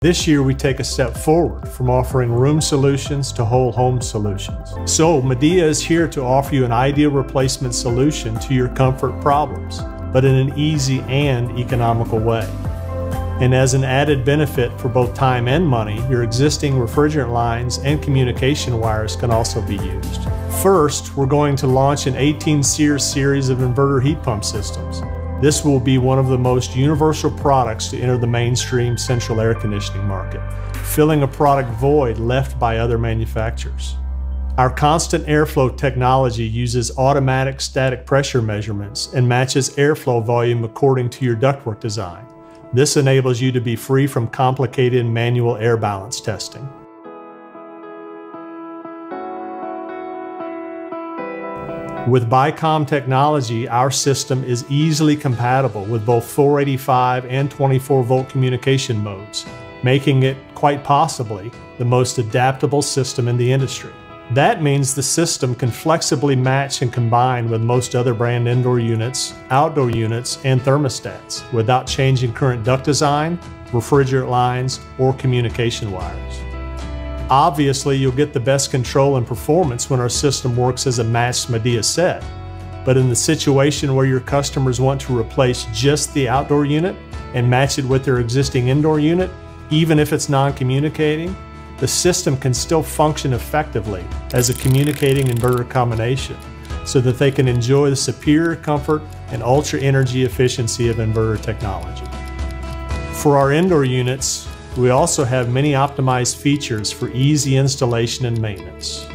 This year, we take a step forward from offering room solutions to whole home solutions. So, Midea is here to offer you an ideal replacement solution to your comfort problems, but in an easy and economical way. And as an added benefit for both time and money, your existing refrigerant lines and communication wires can also be used. First, we're going to launch an 18-SEER series of inverter heat pump systems. This will be one of the most universal products to enter the mainstream central air conditioning market, filling a product void left by other manufacturers. Our constant airflow technology uses automatic static pressure measurements and matches airflow volume according to your ductwork design. This enables you to be free from complicated manual air balance testing. With BICOM technology, our system is easily compatible with both 485 and 24 volt communication modes, making it, quite possibly, the most adaptable system in the industry. That means the system can flexibly match and combine with most other brand indoor units, outdoor units, and thermostats without changing current duct design, refrigerant lines, or communication wires. Obviously, you'll get the best control and performance when our system works as a matched Midea set. But in the situation where your customers want to replace just the outdoor unit and match it with their existing indoor unit, even if it's non-communicating, the system can still function effectively as a communicating inverter combination so that they can enjoy the superior comfort and ultra energy efficiency of inverter technology. For our indoor units, we also have many optimized features for easy installation and maintenance.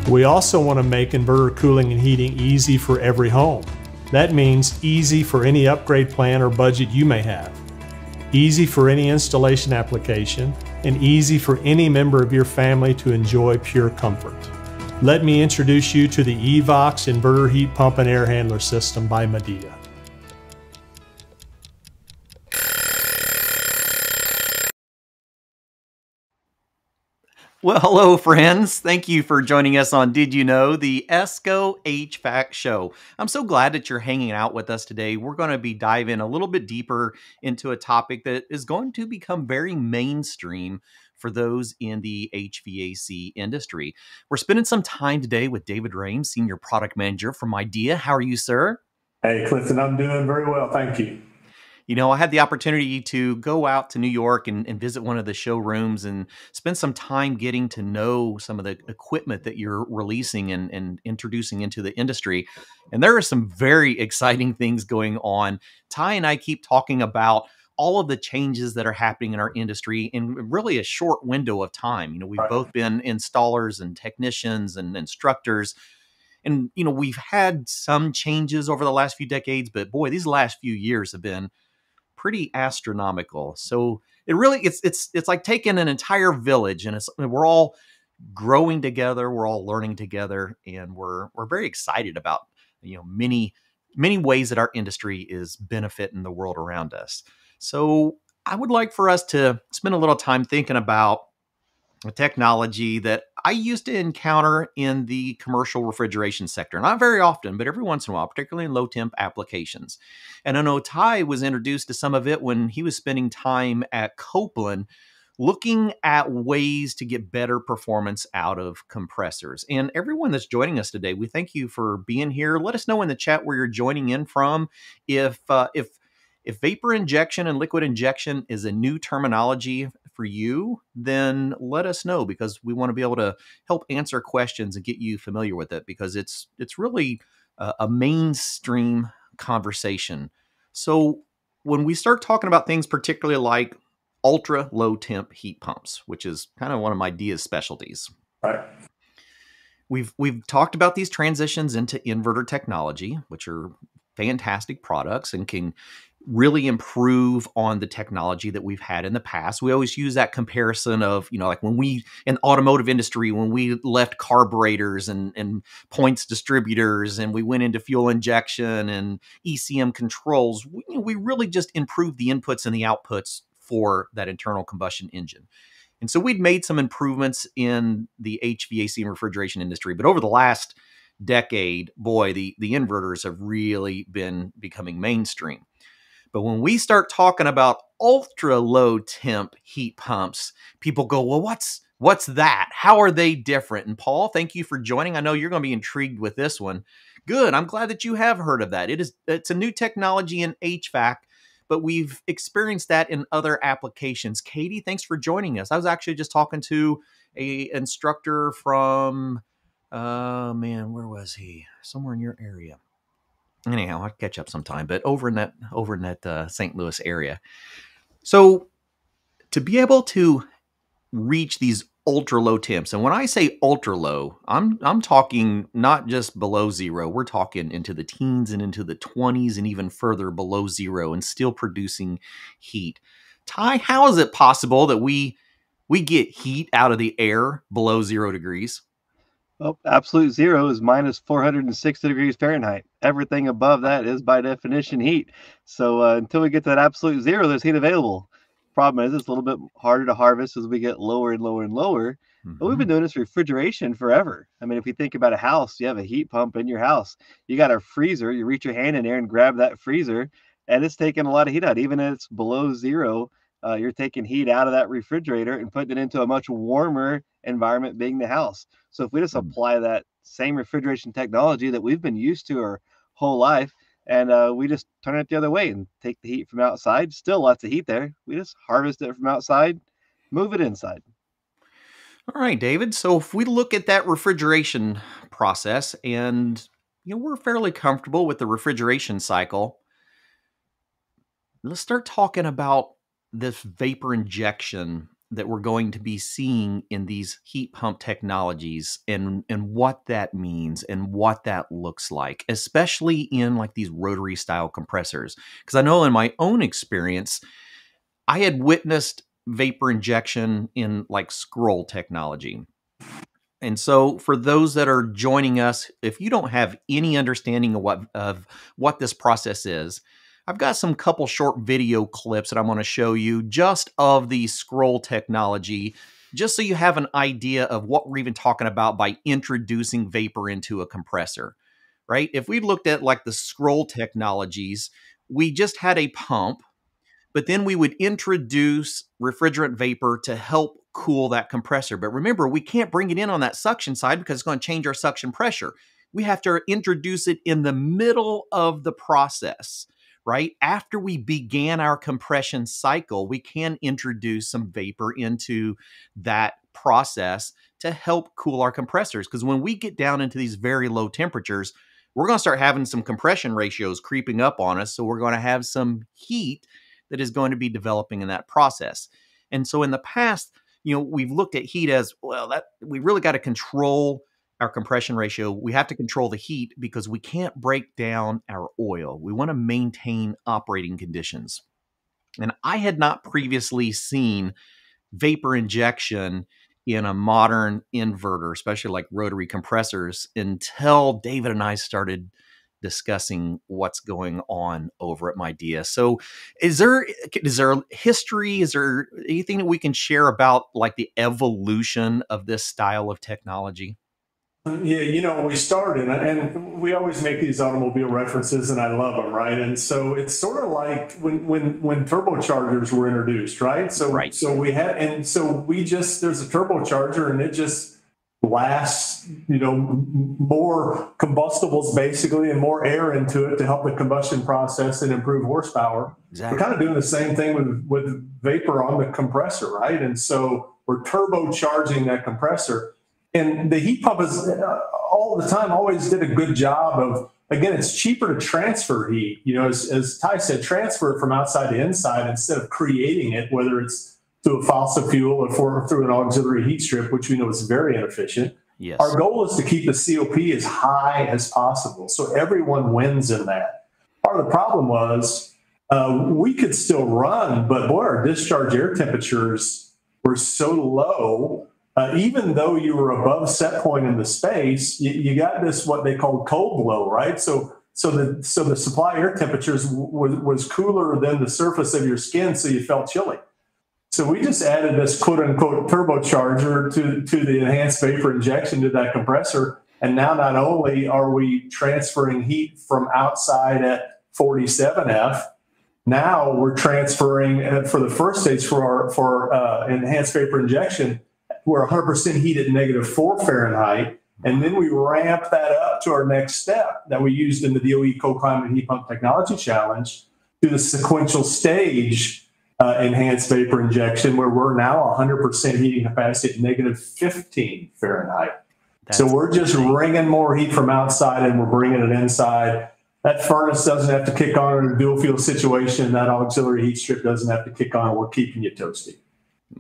We also want to make inverter cooling and heating easy for every home. That means easy for any upgrade plan or budget you may have, easy for any installation application, and easy for any member of your family to enjoy pure comfort. Let me introduce you to the EVOX Inverter Heat Pump and Air Handler System by Midea. Well, hello, friends. Thank you for joining us on Did You Know, the ESCO HVAC show. I'm so glad that you're hanging out with us today. We're going to be diving a little bit deeper into a topic that is going to become very mainstream for those in the HVAC industry. We're spending some time today with David Rames, Senior Product Manager from Midea. How are you, sir? Hey, Clifton, I'm doing very well, thank you. You know, I had the opportunity to go out to New York and visit one of the showrooms and spend some time getting to know some of the equipment that you're releasing and introducing into the industry. And there are some very exciting things going on. Ty and I keep talking about all of the changes that are happening in our industry in really a short window of time. You know, we've both been installers and technicians and instructors. And, you know, we've had some changes over the last few decades, but boy, these last few years have been pretty astronomical. So it really, it's like taking an entire village, and we're all growing together, we're all learning together, and we're very excited about, you know, many ways that our industry is benefiting the world around us. So I would like for us to spend a little time thinking about a technology that I used to encounter in the commercial refrigeration sector. Not very often, but every once in a while, particularly in low temp applications. And I know Ty was introduced to some of it when he was spending time at Copeland looking at ways to get better performance out of compressors. And everyone that's joining us today, we thank you for being here. Let us know in the chat where you're joining in from. If vapor injection and liquid injection is a new terminology for you, then let us know, because we want to be able to help answer questions and get you familiar with it, because it's really a mainstream conversation. So when we start talking about things particularly like ultra low temp heat pumps, which is kind of one of Midea's specialties. Right. We've talked about these transitions into inverter technology, which are fantastic products and can really improve on the technology that we've had in the past. We always use that comparison of, like when we, in automotive industry, when we left carburetors and points distributors and we went into fuel injection and ECM controls, we really just improved the inputs and the outputs for that internal combustion engine. And so we'd made some improvements in the HVAC and refrigeration industry, but over the last decade, boy, the inverters have really been becoming mainstream. But when we start talking about ultra low temp heat pumps, people go, well, what's that? How are they different? And Paul, thank you for joining. I know you're going to be intrigued with this one. Good. I'm glad that you have heard of that. It's a new technology in HVAC, but we've experienced that in other applications. Katie, thanks for joining us. I was actually just talking to a instructor from, where was he? Somewhere in your area. Anyhow, I'll catch up sometime, but over in that St. Louis area. So to be able to reach these ultra low temps, and when I say ultra low, I'm talking not just below zero. We're talking into the teens and into the 20s and even further below zero, and still producing heat. Ty, how is it possible that we get heat out of the air below 0 degrees? Well, absolute zero is minus 460 degrees Fahrenheit. Everything above that is by definition heat. So until we get to that absolute zero, there's heat available. Problem is, it's a little bit harder to harvest as we get lower and lower and lower. But we've been doing this refrigeration forever. I mean, if you think about a house, you have a heat pump in your house. You got a freezer. You reach your hand in there and grab that freezer, and it's taking a lot of heat out. Even if it's below zero, you're taking heat out of that refrigerator and putting it into a much warmer environment, being the house. So if we just apply that same refrigeration technology that we've been used to our whole life, and we just turn it the other way and take the heat from outside, still lots of heat there. We just harvest it from outside, move it inside. All right, David. So if we look at that refrigeration process, and we're fairly comfortable with the refrigeration cycle, let's start talking about this vapor injection that we're going to be seeing in these heat pump technologies, and what that means and what that looks like, especially in like these rotary style compressors. Because I know in my own experience, I had witnessed vapor injection in like scroll technology. And so for those that are joining us, if you don't have any understanding of what this process is, I've got some couple short video clips that I'm going to show you just of the scroll technology, just so you have an idea of what we're even talking about by introducing vapor into a compressor, right? If we looked at like the scroll technologies, we just had a pump, but then we would introduce refrigerant vapor to help cool that compressor. But remember, we can't bring it in on that suction side because it's going to change our suction pressure. We have to introduce it in the middle of the process. Right after we began our compression cycle, we can introduce some vapor into that process to help cool our compressors. Because when we get down into these very low temperatures, we're going to start having some compression ratios creeping up on us. So we're going to have some heat that is going to be developing in that process. And so in the past, we've looked at heat as, well, that we really got to control our compression ratio. We have to control the heat because we can't break down our oil. We want to maintain operating conditions. And I had not previously seen vapor injection in a modern inverter, especially like rotary compressors, until David and I started discussing what's going on over at Midea. So is there history? Is there anything that we can share about like the evolution of this style of technology? Yeah, we started, and we always make these automobile references, and I love them, right? And so it's sort of like when turbochargers were introduced, right? So right. So we had, and so there's a turbocharger, and it just blasts, more combustibles basically, and more air into it to help the combustion process and improve horsepower. Exactly. We're kind of doing the same thing with vapor on the compressor, right? And so we're turbocharging that compressor. And the heat pump is all the time always did a good job of, again, it's cheaper to transfer heat. As Ty said, transfer it from outside to inside instead of creating it, whether it's through a fossil fuel or through an auxiliary heat strip, which we know is very inefficient. Yes. Our goal is to keep the COP as high as possible, so everyone wins in that. Part of the problem was We could still run, but boy, our discharge air temperatures were so low. Even though you were above set point in the space, you got this what they call cold blow, right? So the supply air temperatures was cooler than the surface of your skin, so you felt chilly. So we just added this quote unquote turbocharger to the enhanced vapor injection to that compressor. And now not only are we transferring heat from outside at 47F, now we're transferring for the first stage for enhanced vapor injection, we're 100% heat at -4 Fahrenheit. And then we ramp that up to our next step that we used in the DOE Cold Climate Heat Pump Technology Challenge to the sequential stage enhanced vapor injection, where we're now 100% heating capacity at -15 Fahrenheit. So we're just wringing more heat from outside and we're bringing it inside. That furnace doesn't have to kick on in a dual fuel situation. That auxiliary heat strip doesn't have to kick on. We're keeping you toasty.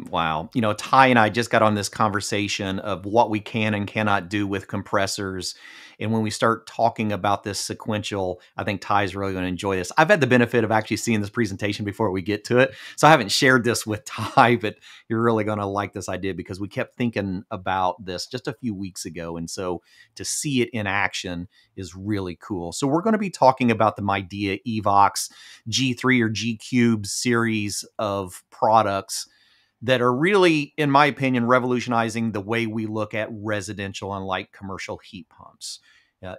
Wow. You know, Ty and I just got on this conversation of what we can and cannot do with compressors. And when we start talking about this sequential, I think Ty's really going to enjoy this. I've had the benefit of actually seeing this presentation before we get to it. So I haven't shared this with Ty, but you're really going to like this idea because we kept thinking about this just a few weeks ago. And so to see it in action is really cool. So we're going to be talking about the Midea Evox G3 or G Cube series of products that are really, in my opinion, revolutionizing the way we look at residential and light commercial heat pumps.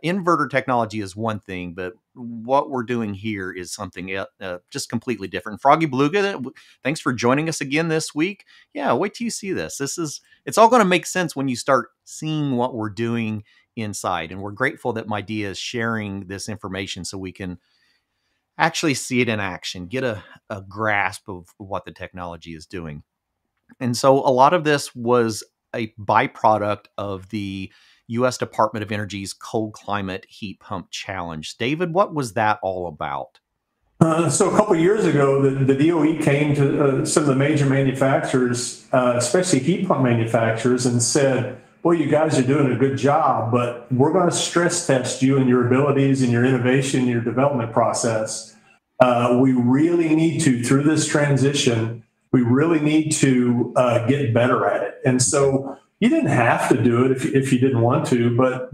Inverter technology is one thing, but what we're doing here is something just completely different. Froggy Beluga, thanks for joining us again this week. Yeah, wait till you see this. It's all going to make sense when you start seeing what we're doing inside. And we're grateful that Midea is sharing this information so we can actually see it in action, get a grasp of what the technology is doing. And so a lot of this was a byproduct of the U.S. Department of Energy's Cold Climate Heat Pump Challenge. David, what was that all about? So a couple of years ago, the DOE came to some of the major manufacturers, especially heat pump manufacturers, and said, well, you guys are doing a good job, but we're going to stress test you and your abilities and your innovation, your development process. We really need to, through this transition, we really need to get better at it. And so you didn't have to do it if you didn't want to, but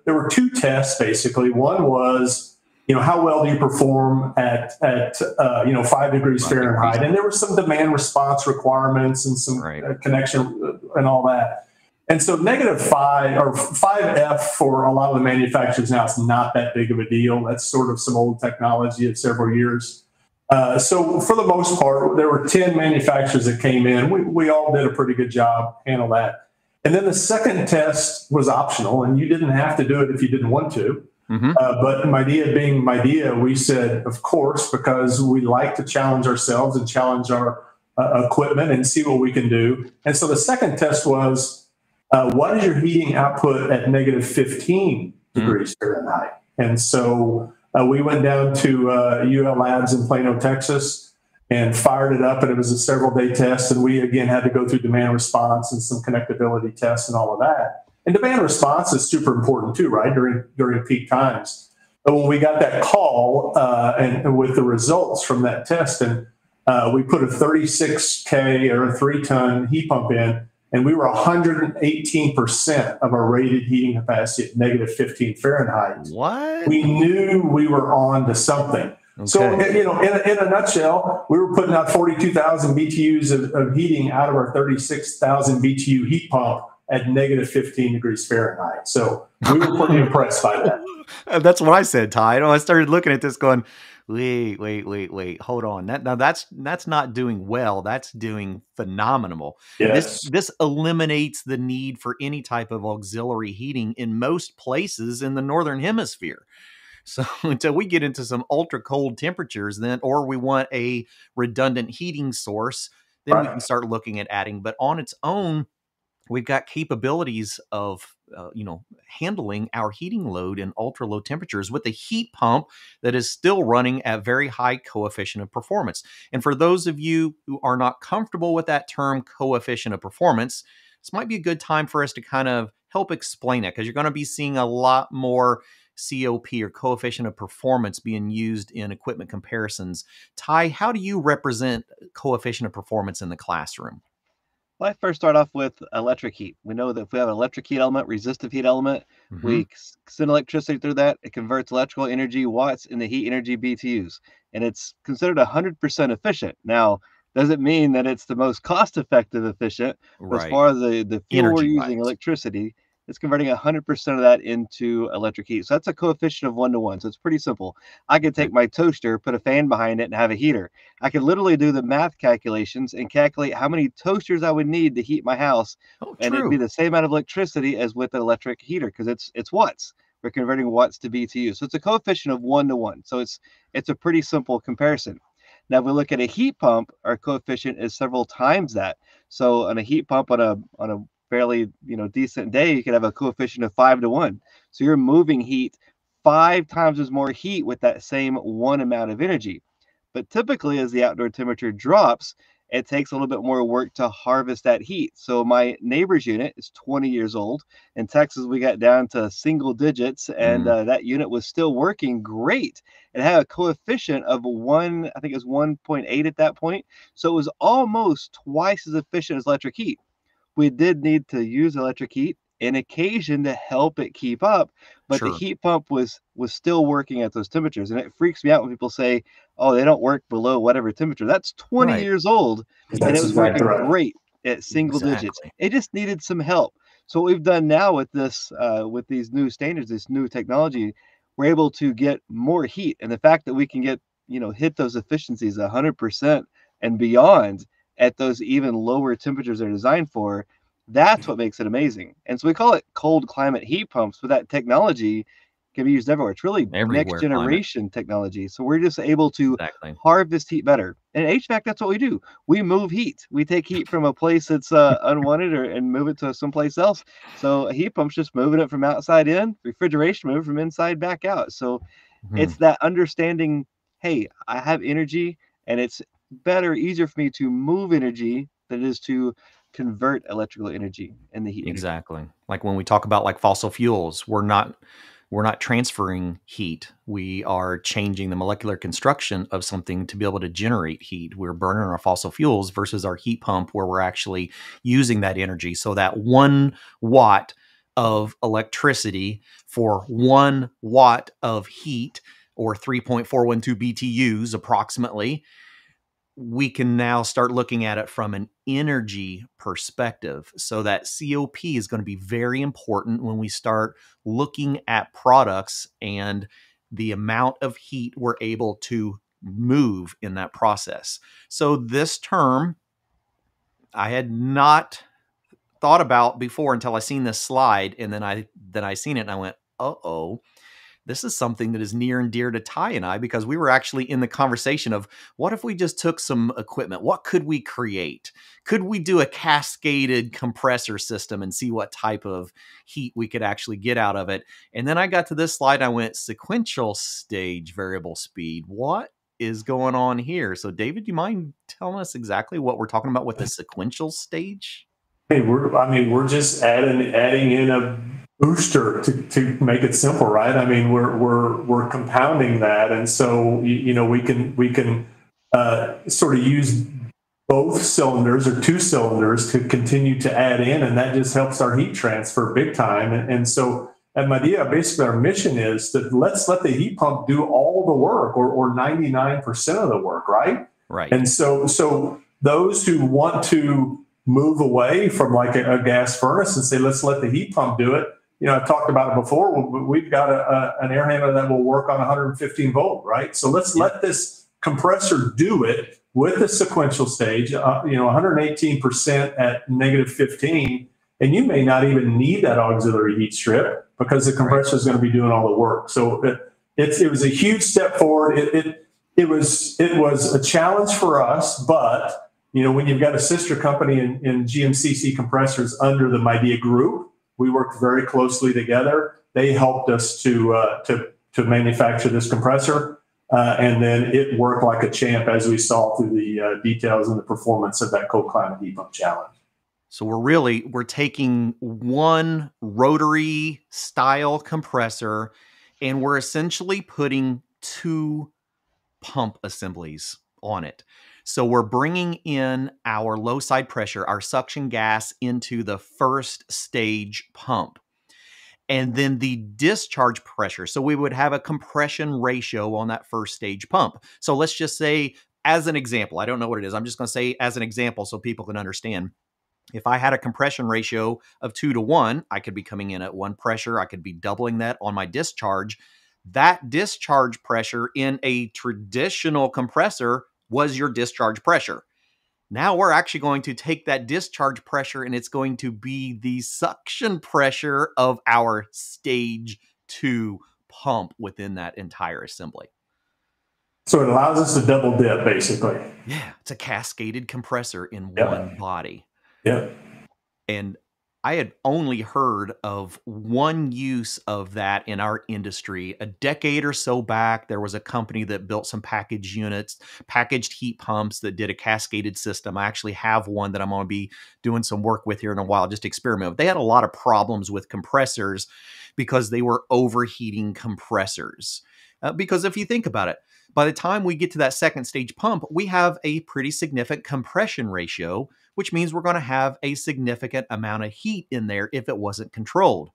there were two tests, basically. One was, how well do you perform at 5 degrees Fahrenheit? And there were some demand response requirements and some connection and all that. And so -5 or 5F for a lot of the manufacturers now is not that big of a deal. That's sort of some old technology of several years. So for the most part, there were 10 manufacturers that came in. We all did a pretty good job, handle that. And then the second test was optional, and you didn't have to do it if you didn't want to. Mm-hmm. But Midea being Midea, we said, of course, because we like to challenge ourselves and challenge our equipment and see what we can do. And so the second test was, what is your heating output at -15 degrees Fahrenheit? And so we went down to UL Labs in Plano, Texas, and fired it up, and it was a several-day test. And we, again, had to go through demand response and some connectability tests and all of that. And demand response is super important too, right, during peak times. But when we got that call and with the results from that test, and we put a 36K or a 3-ton heat pump in, and we were 118% of our rated heating capacity at -15 Fahrenheit. What? We knew we were on to something. Okay. So, in a nutshell, we were putting out 42,000 BTUs of heating out of our 36,000 BTU heat pump at -15 degrees Fahrenheit. So we were pretty impressed by that. That's what I said, Ty. I started looking at this going, wait, hold on. That's not doing well. That's doing phenomenal. Yes. This eliminates the need for any type of auxiliary heating in most places in the Northern Hemisphere. So until we get into some ultra cold temperatures, or we want a redundant heating source, then we can start looking at adding. But on its own, we've got capabilities of, handling our heating load in ultra low temperatures with a heat pump that is still running at very high coefficient of performance. And for those of you who are not comfortable with that term coefficient of performance, this might be a good time for us to kind of help explain it, because you're going to be seeing a lot more COP, or coefficient of performance, being used in equipment comparisons. Ty, how do you represent coefficient of performance in the classroom? Well, I first start off with electric heat. We know that if we have an electric heat element, resistive heat element, Hmm. we send electricity through that. It converts electrical energy watts into heat energy BTUs, and it's considered 100% efficient. Now, doesn't mean that it's the most cost-effective efficient, but as Right. far as the fuel we're Energy using, wise. electricity, it's converting 100% of that into electric heat. So that's a coefficient of 1 to 1. So it's pretty simple. I could Okay. take my toaster, put a fan behind it, and have a heater. I could literally do the math calculations and calculate how many toasters I would need to heat my house, Oh, and it'd be true. the same amount of electricity as with an electric heater because it's watts. We're converting watts to BTU. So it's a coefficient of 1 to 1. So it's a pretty simple comparison. Now, if we look at a heat pump, our coefficient is several times that. So on a heat pump on a fairly decent day, you could have a coefficient of 5 to 1. So you're moving heat 5 times as more heat with that same one amount of energy. But typically, as the outdoor temperature drops, it takes a little bit more work to harvest that heat. So my neighbor's unit is 20 years old. In Texas, we got down to single digits, and Mm, that unit was still working great. It had a coefficient of one, I think it was 1.8 at that point. So it was almost twice as efficient as electric heat. We did need to use electric heat in occasion to help it keep up, but the sure. heat pump was still working at those temperatures. And it freaks me out when people say, "Oh, they don't work below whatever temperature." That's 20 Right. years old, and it That's was exactly working right. great at single digits. Exactly. It just needed some help. So what we've done now with this, with these new standards, this new technology, we're able to get more heat, and the fact that we can get hit those efficiencies 100% and beyond at those even lower temperatures they're designed for, that's what makes it amazing. And so we call it cold climate heat pumps, but that technology can be used everywhere. It's really next Everywhere climate. generation technology. So we're just able to Exactly. harvest heat better. And HVAC, that's what we do. We move heat. We take heat from a place that's unwanted and move it to someplace else. So a heat pump's just moving it from outside in, refrigeration move it from inside back out. So Mhm. it's that understanding, hey, I have energy, and it's better, easier for me to move energy than it is to convert electrical energy and the heat energy. Exactly. Like when we talk about like fossil fuels, we're not transferring heat. We are changing the molecular construction of something to be able to generate heat. We're burning our fossil fuels versus our heat pump where we're actually using that energy. So that 1 watt of electricity for 1 watt of heat, or 3.412 BTUs approximately, we can now start looking at it from an energy perspective. So that COP is going to be very important when we start looking at products and the amount of heat we're able to move in that process. So this term I had not thought about before until I seen this slide, and then I seen it and I went, "Uh-oh, this is something that is near and dear to Ty and I," because we were actually in the conversation of what if we just took some equipment? What could we create? Could we do a cascaded compressor system and see what type of heat we could actually get out of it? And then I got to this slide. I went sequential stage variable speed. What is going on here? So, David, do you mind telling us exactly what we're talking about with the sequential stage? Hey, we're just adding in a booster to make it simple, right? I mean, we're compounding that, and so we can sort of use both cylinders or two cylinders to continue to add in, and that just helps our heat transfer big time. And so at Midea, basically our mission is that let's let the heat pump do all the work, or 99% of the work, right? Right. And so those who want to move away from like a gas furnace and say, let's let the heat pump do it. I've talked about it before. We've got an air handler that will work on 115 volt, right? So let's let this compressor do it with the sequential stage, 118% at -15. And you may not even need that auxiliary heat strip because the compressor is going to be doing all the work. So it was a huge step forward. It was a challenge for us, but when you've got a sister company in GMCC compressors under the Midea group, we worked very closely together. They helped us to manufacture this compressor, and then it worked like a champ as we saw through the details and the performance of that cold climate heat pump challenge. So we're taking one rotary style compressor And we're essentially putting 2 pump assemblies on it. So we're bringing in our low side pressure, our suction gas, into the first stage pump. And then the discharge pressure. So we would have a compression ratio on that first stage pump. So let's just say, as an example, I don't know what it is. I'm just going to say as an example so people can understand. If I had a compression ratio of 2-to-1, I could be coming in at 1 pressure. I could be doubling that on my discharge. That discharge pressure in a traditional compressor was your discharge pressure. Now we're actually going to take that discharge pressure and it's going to be the suction pressure of our stage 2 pump within that entire assembly. So it allows us to double dip, basically. Yeah, it's a cascaded compressor in one body. Yeah. And I had only heard of one use of that in our industry. A decade or so back, there was a company that built some packaged units, packaged heat pumps that did a cascaded system. I actually have one that I'm going to be doing some work with here in a while, just to experiment with. They had a lot of problems with compressors because they were overheating compressors. Because if you think about it, by the time we get to that second stage pump, we have a pretty significant compression ratio, which means we're going to have a significant amount of heat in there if it wasn't controlled.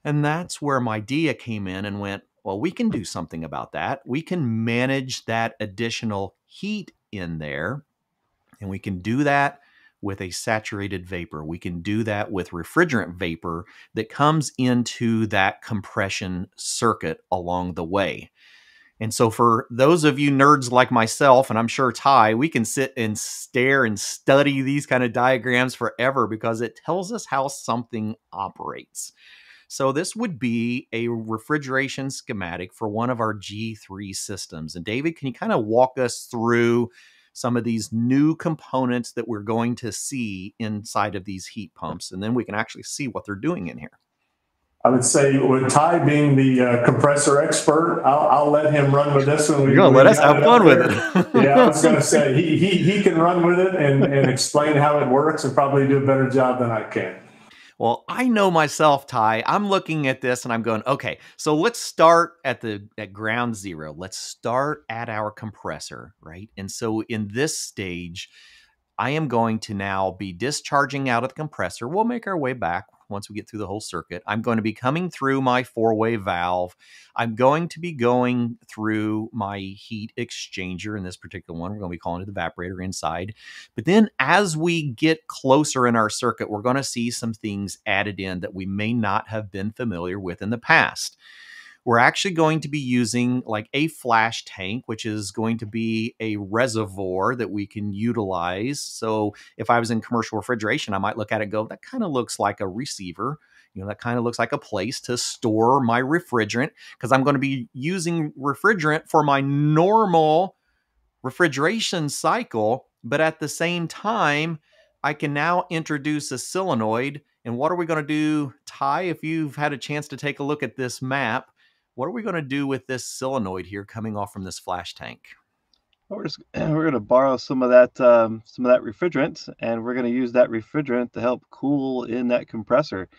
And that's where Midea came in and went, well, we can do something about that. We can manage that additional heat in there, and we can do that with a saturated vapor. We can do that with refrigerant vapor that comes into that compression circuit along the way. And so for those of you nerds like myself, and I'm sure Ty, we can sit and stare and study these kind of diagrams forever because it tells us how something operates. So this would be a refrigeration schematic for one of our G3 systems. And David, can you kind of walk us through some of these new components that we're going to see inside of these heat pumps? And then we can actually see what they're doing in here. I would say, with Ty being the compressor expert, I'll let him run with this one. You're going to let us have fun with it. Yeah, I was going to say, he can run with it and explain how it works and probably do a better job than I can. Well, I know myself, Ty. I'm looking at this and I'm going, okay, so let's start at ground zero. Let's start at our compressor, right? And so in this stage, I am going to now be discharging out of the compressor. We'll make our way back once we get through the whole circuit. I'm going to be coming through my 4-way valve. I'm going to be going through my heat exchanger. In this particular one, we're going to be calling it the evaporator inside. But then as we get closer in our circuit, we're going to see some things added in that we may not have been familiar with in the past. We're actually going to be using like a flash tank, which is going to be a reservoir that we can utilize. So if I was in commercial refrigeration, I might look at it and go, that kind of looks like a receiver. You know, that kind of looks like a place to store my refrigerant, because I'm going to be using refrigerant for my normal refrigeration cycle. But at the same time, I can now introduce a solenoid. And what are we going to do, Ty, if you've had a chance to take a look at this map? What are we going to do with this solenoid here coming off from this flash tank? We're going to borrow some of that refrigerant, and we're going to use that refrigerant to help cool in that compressor.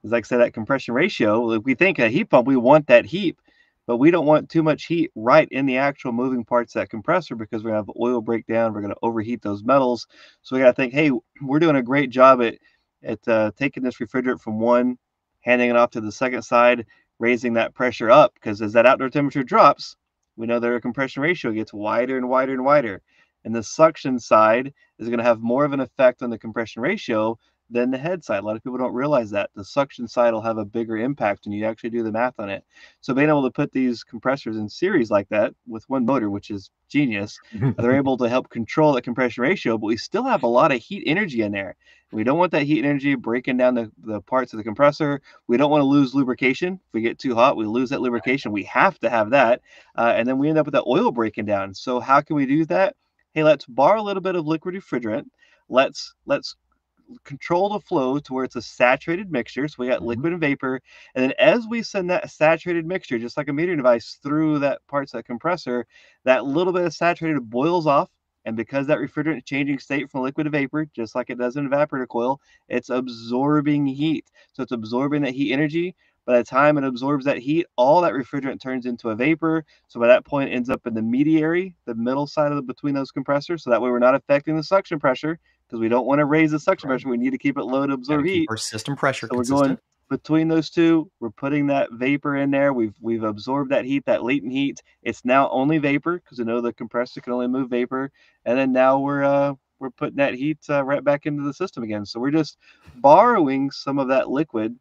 As like I said, that compression ratio, if we think a heat pump, we want that heat, but we don't want too much heat right in the actual moving parts of that compressor, because we're going to have oil breakdown. We're going to overheat those metals. So we got to think, hey, we're doing a great job at taking this refrigerant from one, handing it off to the second side, raising that pressure up, because as that outdoor temperature drops, we know their compression ratio gets wider and wider and wider. And the suction side is going to have more of an effect on the compression ratio than the head side. A lot of people don't realize that. The suction side will have a bigger impact when you actually do the math on it. So being able to put these compressors in series like that with one motor, which is genius, they're able to help control the compression ratio, but we still have a lot of heat energy in there. We don't want that heat energy breaking down the parts of the compressor. We don't want to lose lubrication. If we get too hot, we lose that lubrication. We have to have that. And then we end up with that oil breaking down. So how can we do that? Hey, let's borrow a little bit of liquid refrigerant. Let's control the flow to where it's a saturated mixture. So we got liquid and vapor. And then as we send that saturated mixture, just like a metering device, through that parts of that compressor, that little bit of saturated boils off. And because that refrigerant is changing state from liquid to vapor, just like it does in an evaporator coil, it's absorbing heat. So it's absorbing that heat energy, By the time it absorbs that heat, all that refrigerant turns into a vapor. So by that point, it ends up in the mediary, the middle side of between those compressors. So that way we're not affecting the suction pressure, because we don't want to raise the suction pressure. We need to keep it low to absorb Gotta keep heat. our system pressure So we're consistent. going between those two. We're putting that vapor in there. We've absorbed that heat, that latent heat. It's now only vapor, because we know the compressor can only move vapor. And then now we're putting that heat right back into the system again. So we're just borrowing some of that liquid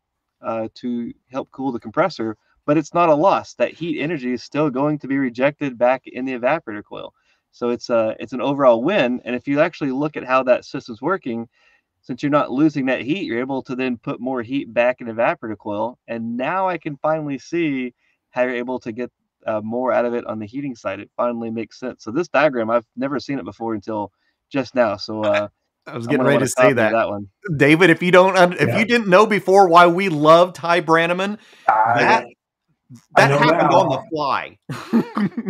to help cool the compressor, but it's not a loss. That heat energy is still going to be rejected back in the evaporator coil. So it's an overall win. And if you actually look at how that system's working, since you're not losing that heat, you're able to then put more heat back in the evaporator coil. And now I can finally see how you're able to get more out of it on the heating side. It finally makes sense. So this diagram, I've never seen it before until just now. So I was I'm getting gonna ready want to a say copy of that. that one. David, if you didn't know before why we love Ty Brannaman, that I know happened now. on the fly.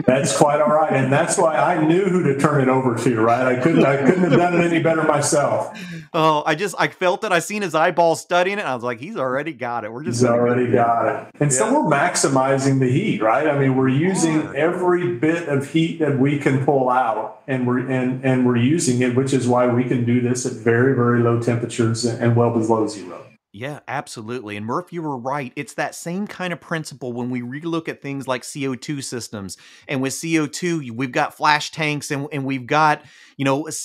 That's quite all right, and that's why I knew who to turn it over to. Right, I couldn't have done it any better myself. Oh, I felt it. I seen his eyeballs studying it. And I was like, he's already got it. We're just He's already got it. And so we're maximizing the heat, right? I mean, we're using every bit of heat that we can pull out, and we're using it, which is why we can do this at very, very low temperatures and well below zero. Yeah, absolutely. And Murph, you were right. It's that same kind of principle when we relook at things like CO2 systems. And with CO2, we've got flash tanks and we've got,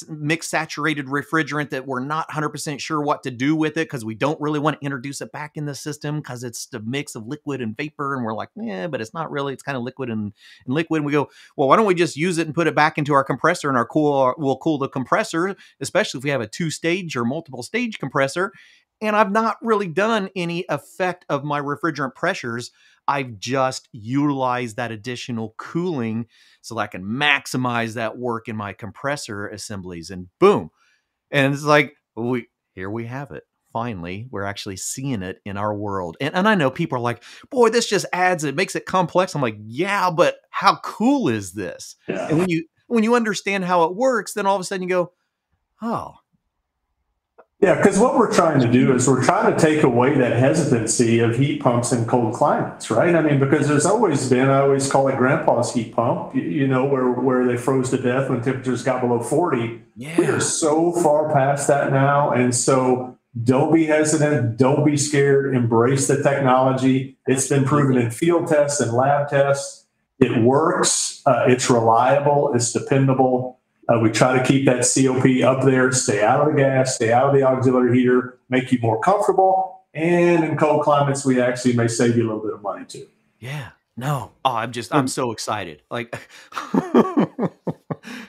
mixed saturated refrigerant that we're not 100% sure what to do with it, because we don't really want to introduce it back in the system because it's the mix of liquid and vapor. And we're like, but it's not really. It's kind of liquid and liquid. And we go, well, why don't we just use it and put it back into our compressor, and we'll cool the compressor, especially if we have a 2-stage or multiple stage compressor. And I've not really done any effect of my refrigerant pressures. I've just utilized that additional cooling so that I can maximize that work in my compressor assemblies, and boom. And it's like, here we have it. Finally, we're actually seeing it in our world. And I know people are like, boy, this just it makes it complex. I'm like, yeah, but how cool is this? Yeah. And when you understand how it works, then all of a sudden you go, oh. Yeah, because what we're trying to do is we're trying to take away that hesitancy of heat pumps in cold climates, right? I mean, because there's always been, I always call it grandpa's heat pump, where they froze to death when temperatures got below 40. Yeah. We are so far past that now. And so don't be hesitant. Don't be scared. Embrace the technology. It's been proven in field tests and lab tests. It works. It's reliable. It's dependable. We try to keep that COP up there, stay out of the gas, stay out of the auxiliary heater, make you more comfortable. And in cold climates, we actually may save you a little bit of money too. Yeah. No. Oh, I'm so excited. Like,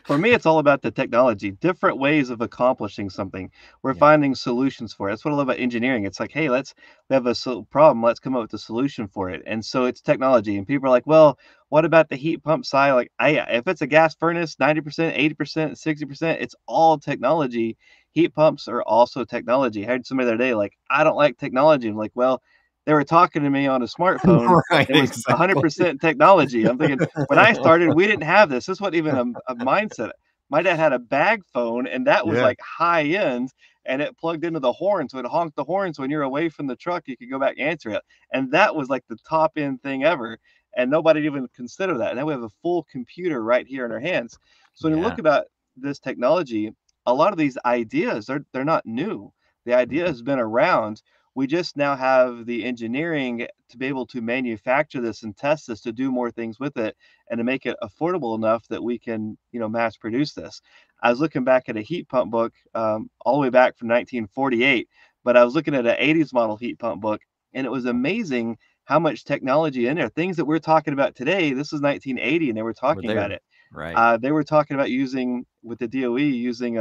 for me, it's all about the technology, different ways of accomplishing something. We're finding solutions for it. That's what I love about engineering. It's like, hey, we have a problem. Let's come up with a solution for it. And so it's technology. And people are like, well, what about the heat pump side? Like, if it's a gas furnace, 90%, 80%, 60%, it's all technology. Heat pumps are also technology. I heard somebody the other day, like, I don't like technology. I'm like, well, they were talking to me on a smartphone. Right, it was exactly. 100% technology. I'm thinking, when I started, we didn't have this. This wasn't even a mindset. My dad had a bag phone, and that was like high end, and it plugged into the horn. So it honked the horn. So when you're away from the truck, you could go back and answer it. And that was like the top end thing ever. And nobody even considered that. And now we have a full computer right here in our hands. So when you look about this technology, a lot of these ideas, they're not new. The idea has been around. We just now have the engineering to be able to manufacture this and test this, to do more things with it, and to make it affordable enough that we can, mass produce this. I was looking back at a heat pump book all the way back from 1948, but I was looking at an 80s model heat pump book, and it was amazing how much technology in there. Things that we're talking about today, this is 1980, and they were talking about it. Right. They were talking about with the DOE, using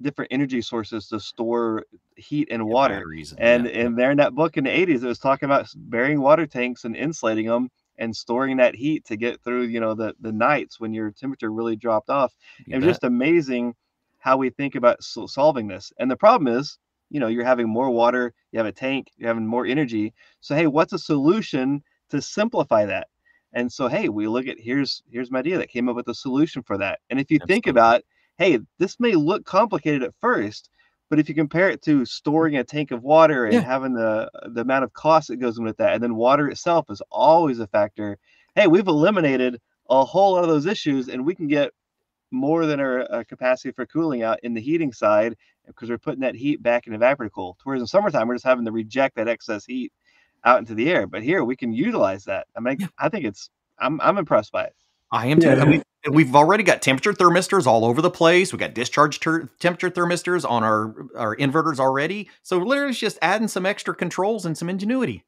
different energy sources to store heat and water. Batteries And there in that book in the 80s, it was talking about burying water tanks and insulating them and storing that heat to get through, the nights when your temperature really dropped off. It was just amazing how we think about solving this. And the problem is, you're having more water, you have a tank, you're having more energy. So, hey, what's a solution to simplify that? And so, hey, we look at, here's Midea that came up with a solution for that. And if you think about, hey, this may look complicated at first, But if you compare it to storing a tank of water and having the amount of cost that goes in with that, and then water itself is always a factor. Hey, we've eliminated a whole lot of those issues, and we can get more than our capacity for cooling out in the heating side because we're putting that heat back in evaporative cool. Whereas in summertime, we're just having to reject that excess heat out into the air. But here we can utilize that. I mean, I think I'm impressed by it. I am too. I mean, we've already got temperature thermistors all over the place. We got discharge temperature thermistors on our inverters already. So literally just adding some extra controls and some ingenuity.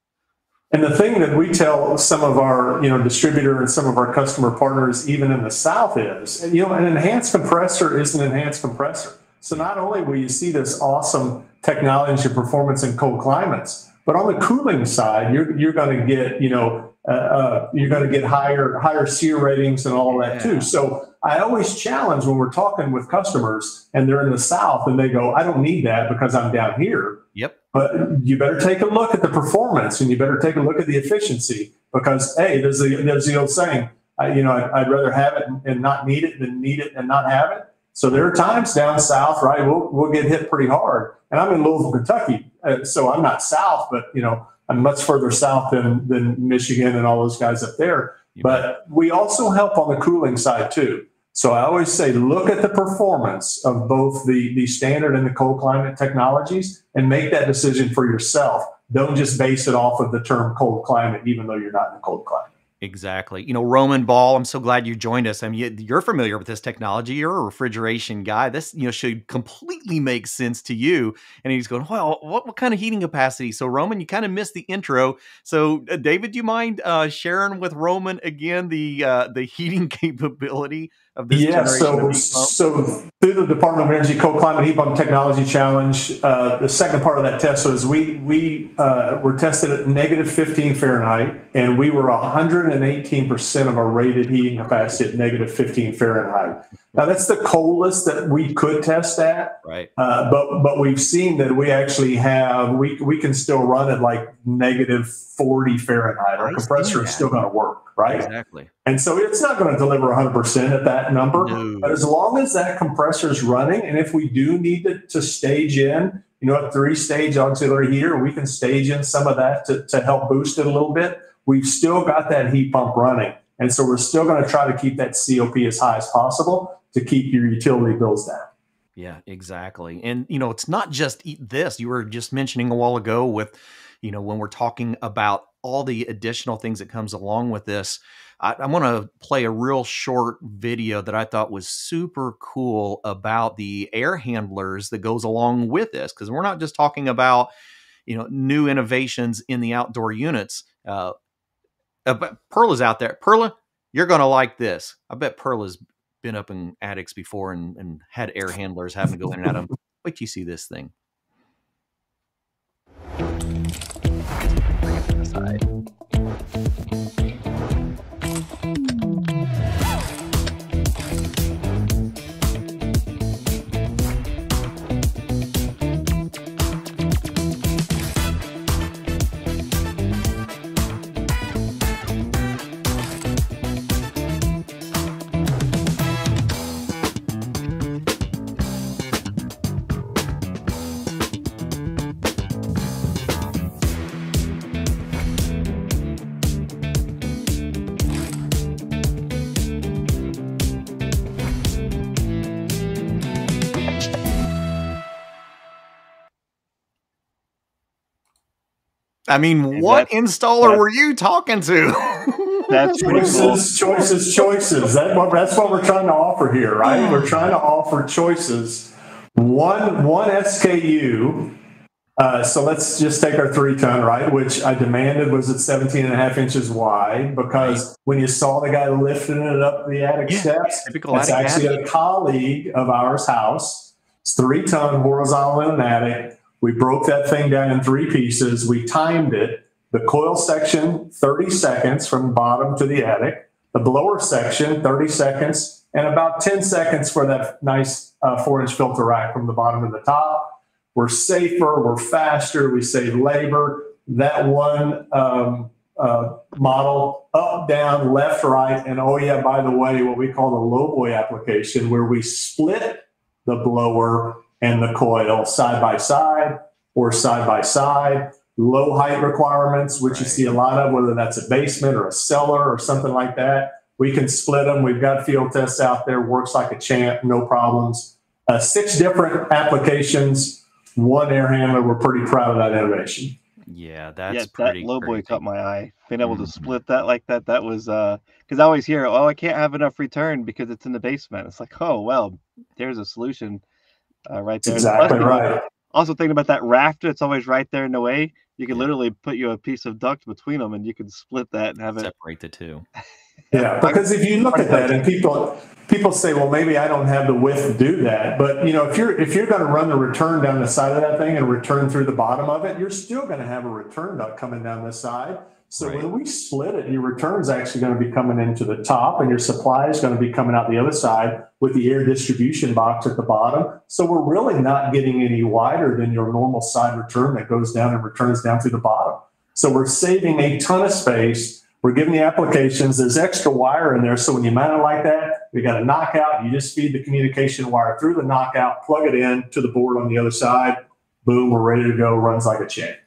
And the thing that we tell some of our, distributor and some of our customer partners, even in the South, is, an enhanced compressor is an enhanced compressor. So not only will you see this awesome technology and performance in cold climates, but on the cooling side, you're going to get, you're going to get higher SEER ratings and all that too. So I always challenge when we're talking with customers and they're in the South and they go, I don't need that because I'm down here. Yep. But you better take a look at the performance and you better take a look at the efficiency because, hey, there's the old saying, I'd rather have it and not need it than need it and not have it. So there are times down south, right, we'll get hit pretty hard. And I'm in Louisville, Kentucky, so I'm not south, but, I'm much further south than Michigan and all those guys up there. But we also help on the cooling side too. So I always say, look at the performance of both the standard and the cold climate technologies and make that decision for yourself. Don't just base it off of the term cold climate, even though you're not in a cold climate. Exactly. Roman Ball, I'm so glad you joined us. I mean, you're familiar with this technology. You're a refrigeration guy. This, should completely make sense to you. And he's going, well, what kind of heating capacity? So Roman, you kind of missed the intro. So David, do you mind sharing with Roman again the heating capability of this generation of heat pump? So through the Department of Energy Cold Climate Heat Pump Technology Challenge, the second part of that test was we were tested at negative 15 Fahrenheit, and we were 118% of our rated heating capacity at negative 15 Fahrenheit. Now that's the coldest that we could test at, right? But we've seen that we actually have we can still run at like negative 40 Fahrenheit. Our compressor is still going to work, right? Exactly. And so it's not going to deliver 100% at that number, but as long as that compressor is running, and if we do need to stage in, a 3-stage auxiliary heater, we can stage in some of that to help boost it a little bit. We've still got that heat pump running. And so we're still going to try to keep that COP as high as possible to keep your utility bills down. Yeah, exactly. And, it's not just this. You were just mentioning a while ago with, when we're talking about all the additional things that comes along with this, I want to play a real short video that I thought was super cool about the air handlers that goes along with this. Because we're not just talking about, new innovations in the outdoor units. But Perla's out there. Perla, you're going to like this. I bet Perla's been up in attics before and had air handlers having to go in and out of them. Wait till you see this thing. I mean, what installer were you talking to? That's choices. That's what we're trying to offer here, right? We're trying to offer choices. One SKU. So let's just take our 3-ton, right? Which I demanded was at 17.5 inches wide because when you saw the guy lifting it up the attic steps, it's actually a colleague of ours' house. It's 3-ton horizontal in an attic. We broke that thing down in 3 pieces. We timed it. The coil section, 30 seconds from the bottom to the attic. The blower section, 30 seconds. And about 10 seconds for that nice 4-inch filter rack from the bottom to the top. We're safer. We're faster. We save labor. That one model, up, down, left, right. And oh, yeah, by the way, what we call the lowboy application, where we split the blower and the coil side by side or side by side. Low height requirements, which you see a lot of, whether that's a basement or a cellar or something like that. We can split them. We've got field tests out there, works like a champ, no problems. 6 different applications, 1 air handler. We're pretty proud of that innovation. Yeah, that's pretty that low boy crazy. caught my eye. Being able to split that like that, that was because I always hear, oh, I can't have enough return because it's in the basement. It's like, oh, well, there's a solution right there. Exactly right. Also thinking about that rafter, it's always right there in the way. You can literally put a piece of duct between them and you can split that and have separate the two. Yeah, because if you look at that and people say, well, maybe I don't have the width to do that. But you know, if you're going to run the return down the side of that thing and return through the bottom of it, you're still going to have a return duct coming down this side. So when we split it, your return is actually going to be coming into the top and your supply is going to be coming out the other side with the air distribution box at the bottom. So we're really not getting any wider than your normal side return that goes down and returns down through the bottom. So we're saving a ton of space. We're giving the applications, there's extra wire in there. So when you mount it like that, we got a knockout. You just feed the communication wire through the knockout, plug it in to the board on the other side. Boom, we're ready to go. Runs like a champ.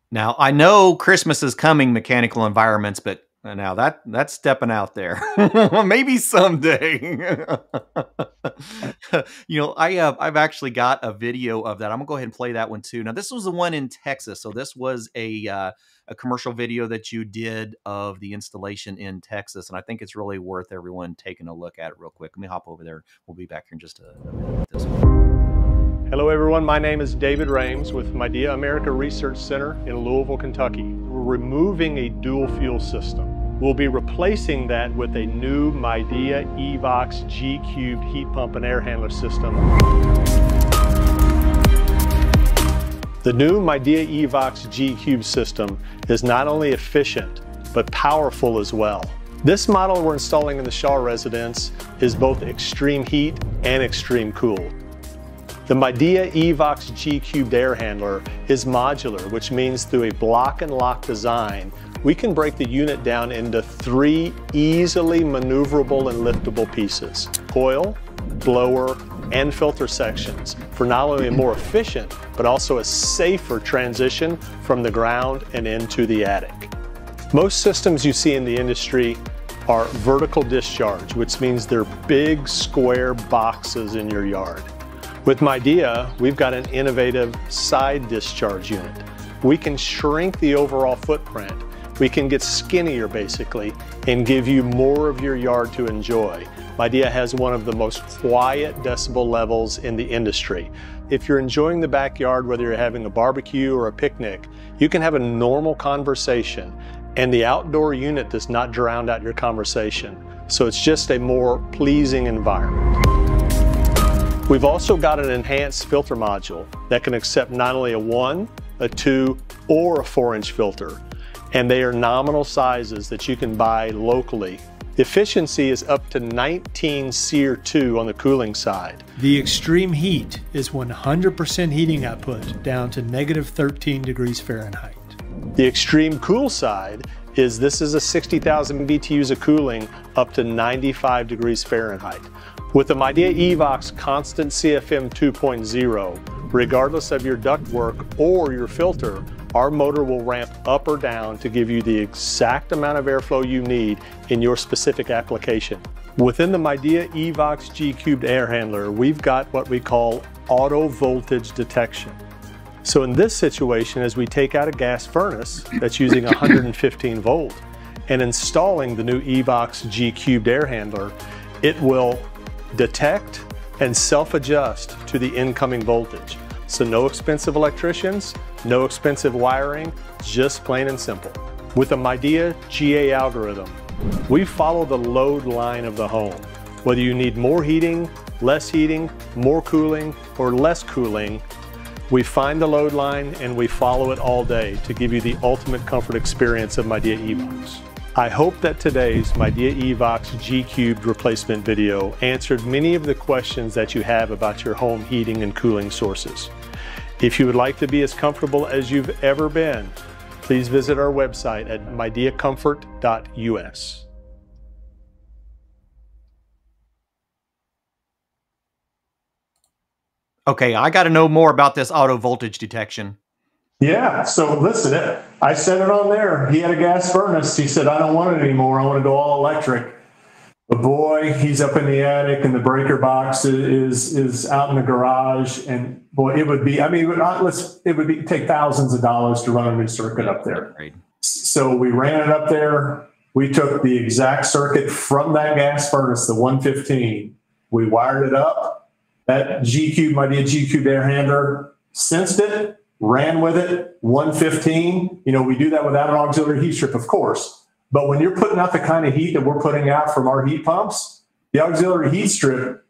Now, I know Christmas is coming, mechanical environments, but now that's stepping out there. Maybe someday. You know, I've actually got a video of that. I'm gonna go ahead and play that one too. Now, this was the one in Texas, so this was a commercial video that you did of the installation in Texas, and I think it's really worth everyone taking a look at it real quick. Let me hop over there. We'll be back here in just a minute with this one. Hello everyone, my name is David Rames with Midea America Research Center in Louisville, Kentucky. We're removing a dual fuel system. We'll be replacing that with a new Midea EVOX G-Cubed heat pump and air handler system. The new Midea EVOX G-Cubed system is not only efficient, but powerful as well. This model we're installing in the Shaw residence is both extreme heat and extreme cool. The Midea EVOX G-Cubed air handler is modular, which means through a block and lock design, we can break the unit down into 3 easily maneuverable and liftable pieces: coil, blower, and filter sections for not only a more efficient, but also a safer transition from the ground and into the attic. Most systems you see in the industry are vertical discharge, which means they're big square boxes in your yard. With Midea, we've got an innovative side discharge unit. We can shrink the overall footprint. We can get skinnier basically and give you more of your yard to enjoy. Midea has one of the most quiet decibel levels in the industry. If you're enjoying the backyard, whether you're having a barbecue or a picnic, you can have a normal conversation and the outdoor unit does not drown out your conversation. So it's just a more pleasing environment. We've also got an enhanced filter module that can accept not only a 1, a 2, or a 4-inch filter, and they are nominal sizes that you can buy locally. The efficiency is up to 19 SEER2 on the cooling side. The extreme heat is 100% heating output down to -13 degrees Fahrenheit. The extreme cool side is this is a 60,000 BTUs of cooling up to 95 degrees Fahrenheit. With the Midea EVOX Constant CFM 2.0, regardless of your ductwork or your filter, our motor will ramp up or down to give you the exact amount of airflow you need in your specific application. Within the Midea EVOX G-Cubed air handler, we've got what we call auto voltage detection. So in this situation, as we take out a gas furnace that's using 115 volt and installing the new EVOX G-Cubed air handler, it will detect and self-adjust to the incoming voltage. So no expensive electricians, no expensive wiring, just plain and simple. With the Midea GA algorithm, we follow the load line of the home. Whether you need more heating, less heating, more cooling, or less cooling, we find the load line and we follow it all day to give you the ultimate comfort experience of Midea EVOX. I hope that today's Midea EVOX G-Cubed replacement video answered many of the questions that you have about your home heating and cooling sources. If you would like to be as comfortable as you've ever been, please visit our website at mideacomfort.us. Okay, I got to know more about this auto voltage detection. Yeah. So listen, I set it on there. He had a gas furnace. He said, I don't want it anymore. I want to go all electric. But boy, he's up in the attic and the breaker box is out in the garage. And boy, it would be, I mean, it would be take thousands of dollars to run a new circuit up there. Right. So we ran it up there. We took the exact circuit from that gas furnace, the 115. We wired it up. That Midea G-Cube air handler sensed it, ran with it, 115. You know, we do that without an auxiliary heat strip, of course. But when you're putting out the kind of heat that we're putting out from our heat pumps, the auxiliary heat strip,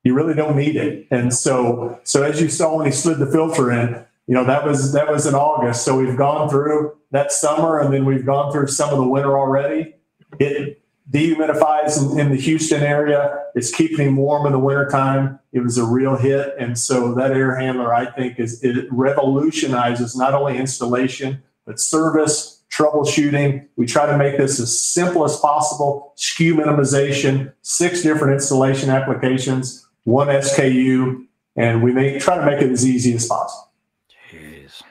you really don't need it. And so as you saw when he slid the filter in, you know, that was in August. So we've gone through that summer, and then we've gone through some of the winter already. It dehumidifies in the Houston area. It's keeping him warm in the wintertime. It was a real hit. And so that air handler, I think, it revolutionizes not only installation, but service, troubleshooting. We try to make this as simple as possible. SKU minimization, 6 different installation applications, 1 SKU, and we try to make it as easy as possible. Jeez.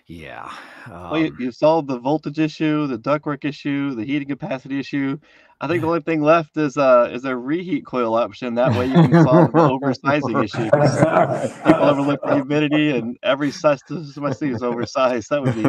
Yeah. Well, you solved the voltage issue, the ductwork issue, the heating capacity issue. I think the only thing left is a reheat coil option. That way you can solve the oversizing issue. People overlook the humidity, and every system I see is oversized. That would be.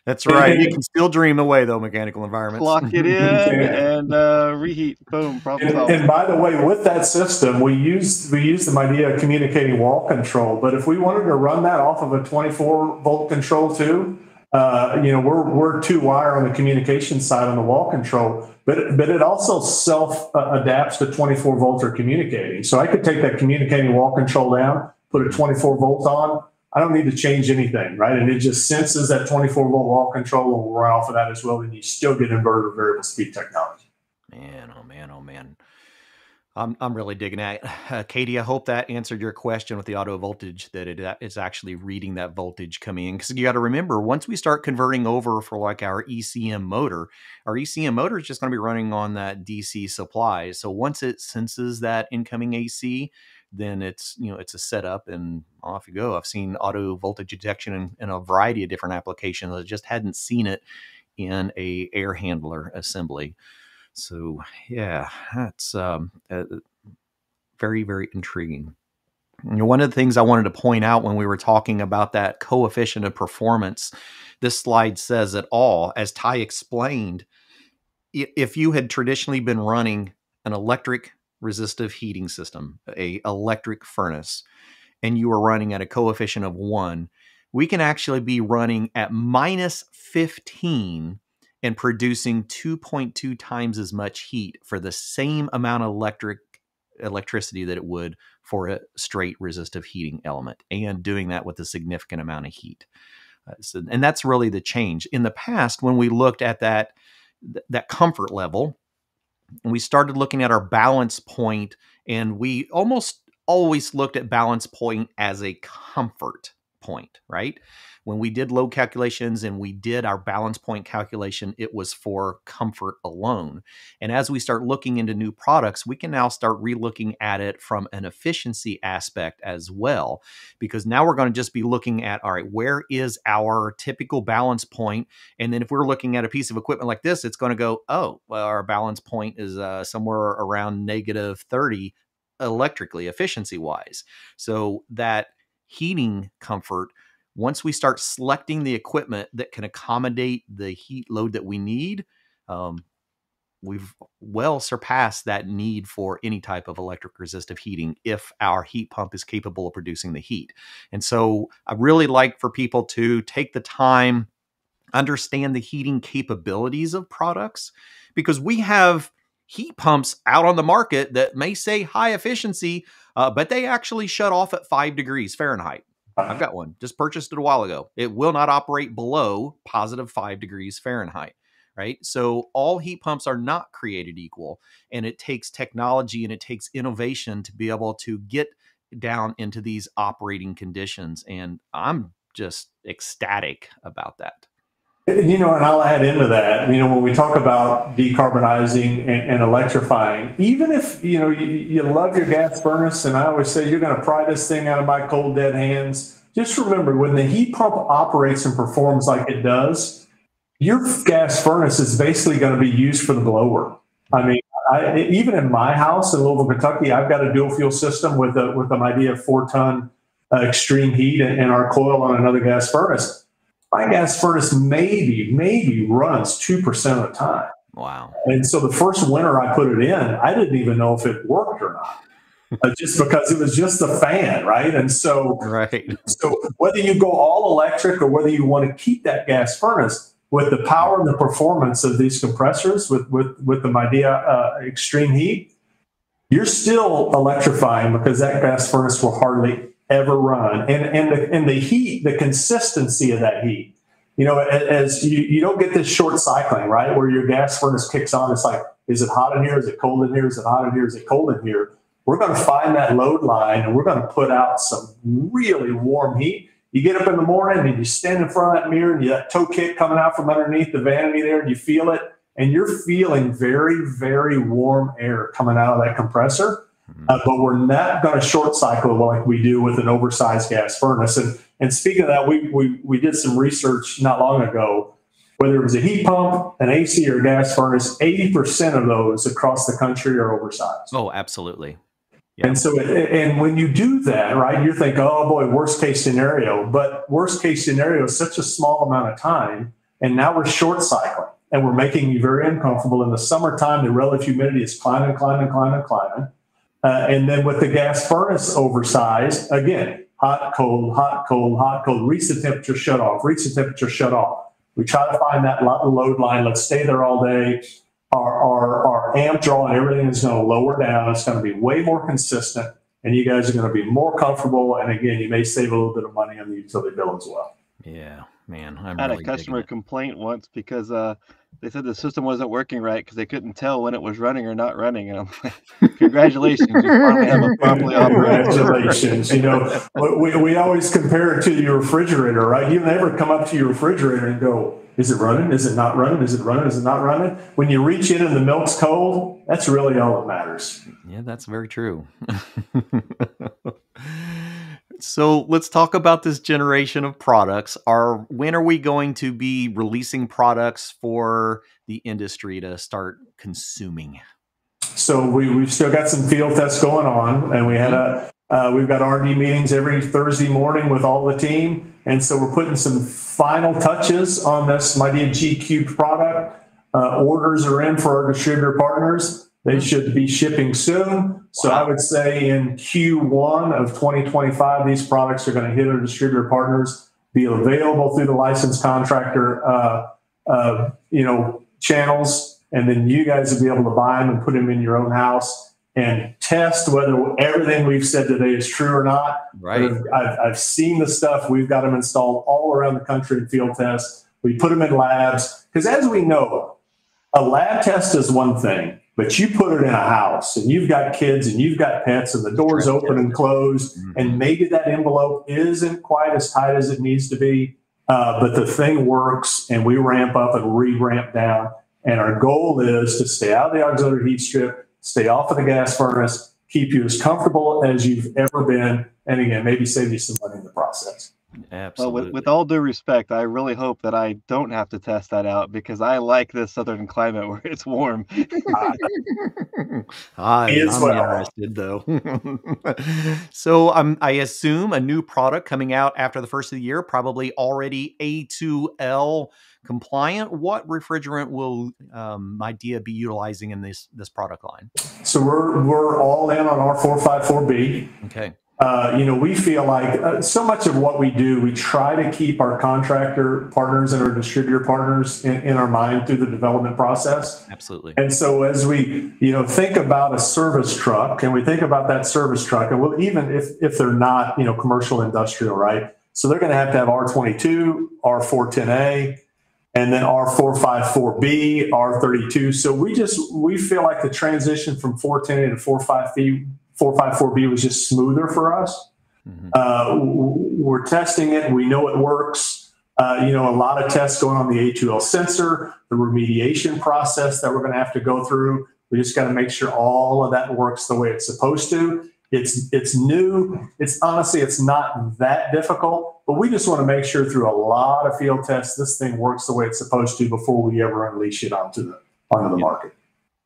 That's right. You can still dream away, though, mechanical environments. Lock it in and reheat. Boom. Problem solved. And by the way, with that system, we use the Midea communicating wall control. But if we wanted to run that off of a 24-volt control too, you know, we're 2-wire on the communication side on the wall control, but it also self adapts to 24 volts or communicating. So I could take that communicating wall control down, put a 24 volts on. I don't need to change anything, right? And it just senses that 24 volt wall control, and we'll run off of that as well. And you still get inverter variable speed technology. Man, oh man, oh man. I'm really digging that. Katie, I hope that answered your question with the auto voltage, that it is actually reading that voltage coming in. Because you got to remember, once we start converting over for like our ECM motor is just going to be running on that DC supply. So once it senses that incoming AC, then it's a setup and off you go. I've seen auto voltage detection in a variety of different applications. I just hadn't seen it in a air handler assembly. So yeah, that's very, very intriguing. You know, one of the things I wanted to point out when we were talking about that coefficient of performance, this slide says it all. As Ty explained, if you had traditionally been running an electric resistive heating system, a electric furnace, and you were running at a coefficient of 1, we can actually be running at -15 and producing 2.2 times as much heat for the same amount of electricity that it would for a straight resistive heating element, and doing that with a significant amount of heat. And that's really the change. In the past, when we looked at that comfort level, and we started looking at our balance point, and we almost always looked at balance point as a comfort point, right? When we did load calculations and we did our balance point calculation, it was for comfort alone. And as we start looking into new products, we can now start relooking at it from an efficiency aspect as well, because now we're going to just be looking at, all right, where is our typical balance point? And then if we're looking at a piece of equipment like this, it's going to go, oh, well, our balance point is somewhere around -30 electrically, efficiency wise. So that heating comfort, once we start selecting the equipment that can accommodate the heat load that we need, we've well surpassed that need for any type of electric resistive heating if our heat pump is capable of producing the heat. And so I really like for people to take the time, understand the heating capabilities of products, because we have heat pumps out on the market that may say high efficiency, but they actually shut off at 5 degrees Fahrenheit. I've got one, just purchased it a while ago. It will not operate below +5 degrees Fahrenheit, right? So all heat pumps are not created equal, and it takes technology and it takes innovation to be able to get down into these operating conditions. And I'm just ecstatic about that. You know, and I'll add into that, you know, when we talk about decarbonizing and electrifying, even if, you know, you love your gas furnace, and I always say you're going to pry this thing out of my cold, dead hands, just remember when the heat pump operates and performs like it does, your gas furnace is basically going to be used for the blower. I mean, even in my house in Louisville, Kentucky, I've got a dual fuel system with an Midea 4-ton extreme heat and our coil on another gas furnace. My gas furnace maybe runs 2% of the time. Wow. And so the first winter I put it in, I didn't even know if it worked or not, just because it was just the fan, right? And so, so whether you go all electric or whether you want to keep that gas furnace, with the power and the performance of these compressors, with the Midea extreme heat, you're still electrifying because that gas furnace will hardly ever run. And the heat, the consistency of that heat, you know, as you don't get this short cycling, right? Where your gas furnace kicks on. It's like, is it hot in here? Is it cold in here? Is it hot in here? Is it cold in here? We're going to find that load line and we're going to put out some really warm heat. You get up in the morning and you stand in front of that mirror and you that toe kick coming out from underneath the vanity there and you feel it and you're feeling very, very warm air coming out of that compressor. But we're not going to short cycle like we do with an oversized gas furnace. And speaking of that, we did some research not long ago, whether it was a heat pump, an AC, or a gas furnace, 80% of those across the country are oversized. Oh, absolutely. Yeah. And so, and when you do that, right, you think, oh boy, worst case scenario. But worst case scenario is such a small amount of time. And now we're short cycling and we're making you very uncomfortable. In the summertime, the relative humidity is climbing. And then with the gas furnace oversized, again, hot, cold, reach the temperature, shut off, We try to find that load line. Let's stay there all day. Our amp draw and everything is going to lower down. It's going to be way more consistent, and you guys are going to be more comfortable. And again, you may save a little bit of money on the utility bill as well. Yeah, man. I had a customer complaint once because they said the system wasn't working right because they couldn't tell when it was running or not running. And I'm like, congratulations, you finally have a properly operating. Congratulations. You know, we always compare it to your refrigerator, right? You never come up to your refrigerator and go, is it running? Is it not running? Is it running? Is it not running? When you reach in and the milk's cold, that's really all that matters. Yeah, that's very true. So let's talk about this generation of products. When are we going to be releasing products for the industry to start consuming? So we've still got some field tests going on, and we've got R&D meetings every Thursday morning with all the team. And so we're putting some final touches on this Midea G-Cube product. Orders are in for our distributor partners. They should be shipping soon. So I would say in Q1 of 2025, these products are going to hit our distributor partners, be available through the licensed contractor, channels. And then you guys will be able to buy them and put them in your own house and test whether everything we've said today is true or not. Right. I've seen the stuff. We've got them installed all around the country in field tests. We put them in labs because, as we know, a lab test is one thing, but you put it in a house and you've got kids and you've got pets and the door's open and closed, and maybe that envelope isn't quite as tight as it needs to be, but the thing works and we ramp up and re-ramp down. And our goal is to stay out of the auxiliary heat strip, stay off of the gas furnace, keep you as comfortable as you've ever been, and again, maybe save you some money in the process. Absolutely. Well, with all due respect, I really hope that I don't have to test that out because I like this southern climate where it's warm. I'm interested, though. So I assume a new product coming out after the first of the year, probably already A2L compliant. What refrigerant will Midea be utilizing in this product line? So we're all in on our 454B. Okay. We feel like so much of what we do, we try to keep our contractor partners and our distributor partners in our mind through the development process. Absolutely. And so as we, think about a service truck, and we think about that service truck, and we'll, even if they're not, commercial industrial, right? So they're going to have R22, R410A, and then R454B, R32. So we feel like the transition from 410A to 454B was just smoother for us. Mm-hmm. We're testing it. We know it works. A lot of tests going on the A2L sensor, the remediation process that we're going to have to go through. We just got to make sure all of that works the way it's supposed to. It's new. It's honestly, it's not that difficult, but we just want to make sure through a lot of field tests, this thing works the way it's supposed to before we ever unleash it onto the market.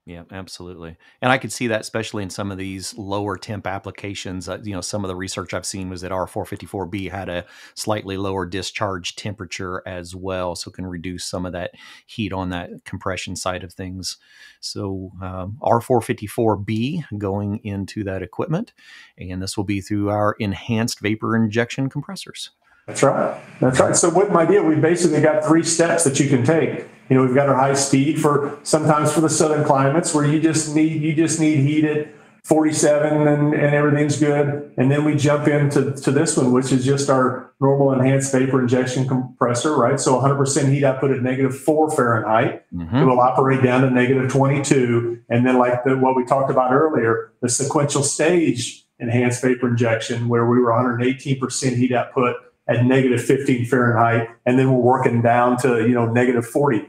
Yeah, absolutely. And I could see that especially in some of these lower temp applications. Some of the research I've seen was that our 454B had a slightly lower discharge temperature as well, so it can reduce some of that heat on that compression side of things. So our 454B going into that equipment, and this will be through our enhanced vapor injection compressors. That's right. That's right. So with Midea, we've basically got 3 steps that you can take. We've got our high speed sometimes for the southern climates where you just need heat at 47 and everything's good. And then we jump into this one, which is just our normal enhanced vapor injection compressor, right? So 100% heat output at -4 Fahrenheit. Mm-hmm. It will operate down to -22. And then what we talked about earlier, the sequential stage enhanced vapor injection where we were 118% heat output at -15 Fahrenheit, and then we're working down to -40.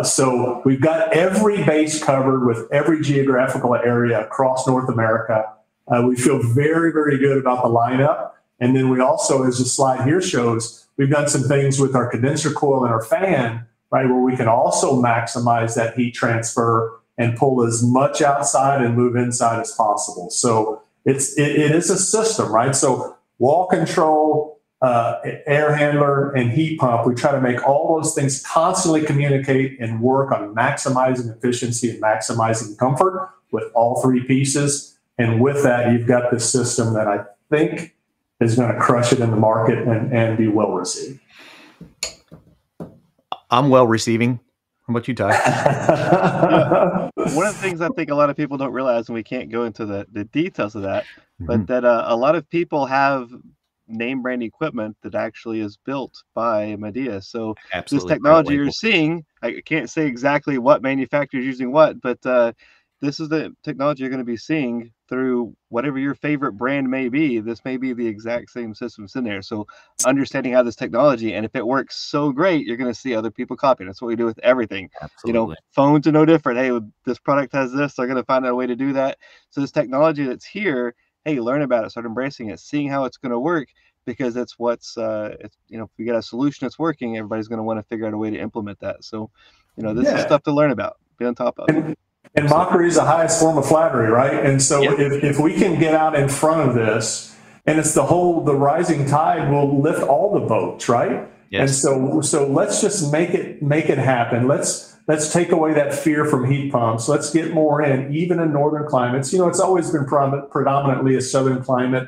So we've got every base covered with every geographical area across North America. We feel very, very good about the lineup. And then we also, as the slide here shows, we've done some things with our condenser coil and our fan, right, where we can also maximize that heat transfer and pull as much outside and move inside as possible. So it is a system, right? So wall control, air handler, and heat pump, we try to make all those things constantly communicate and work on maximizing efficiency and maximizing comfort with all 3 pieces. And with that, you've got this system that I think is going to crush it in the market and be well received. I'm well receiving. How about you, Ty? One of the things I think a lot of people don't realize, and we can't go into the details of that, but that a lot of people have name brand equipment that actually is built by Midea. So Absolutely. This technology you're seeing, I can't say exactly what manufacturer is using what, but this is the technology you're going to be seeing through whatever your favorite brand may be. This may be the exact same systems in there. So understanding how this technology, and if it works so great, you're going to see other people copying. That's what we do with everything. Absolutely. Phones are no different. Hey, this product has this. They're going to find out a way to do that. So this technology that's here, hey, learn about it, start embracing it, seeing how it's going to work, because it's what's, if we get a solution that's working, everybody's going to want to figure out a way to implement that. So, this is stuff to learn about, be on top of. And mockery is the highest form of flattery, right? And so if we can get out in front of this, and it's the rising tide will lift all the boats, right? Yes. And so let's just make it happen. Let's take away that fear from heat pumps. Let's get more in, even in northern climates. It's always been predominantly a southern climate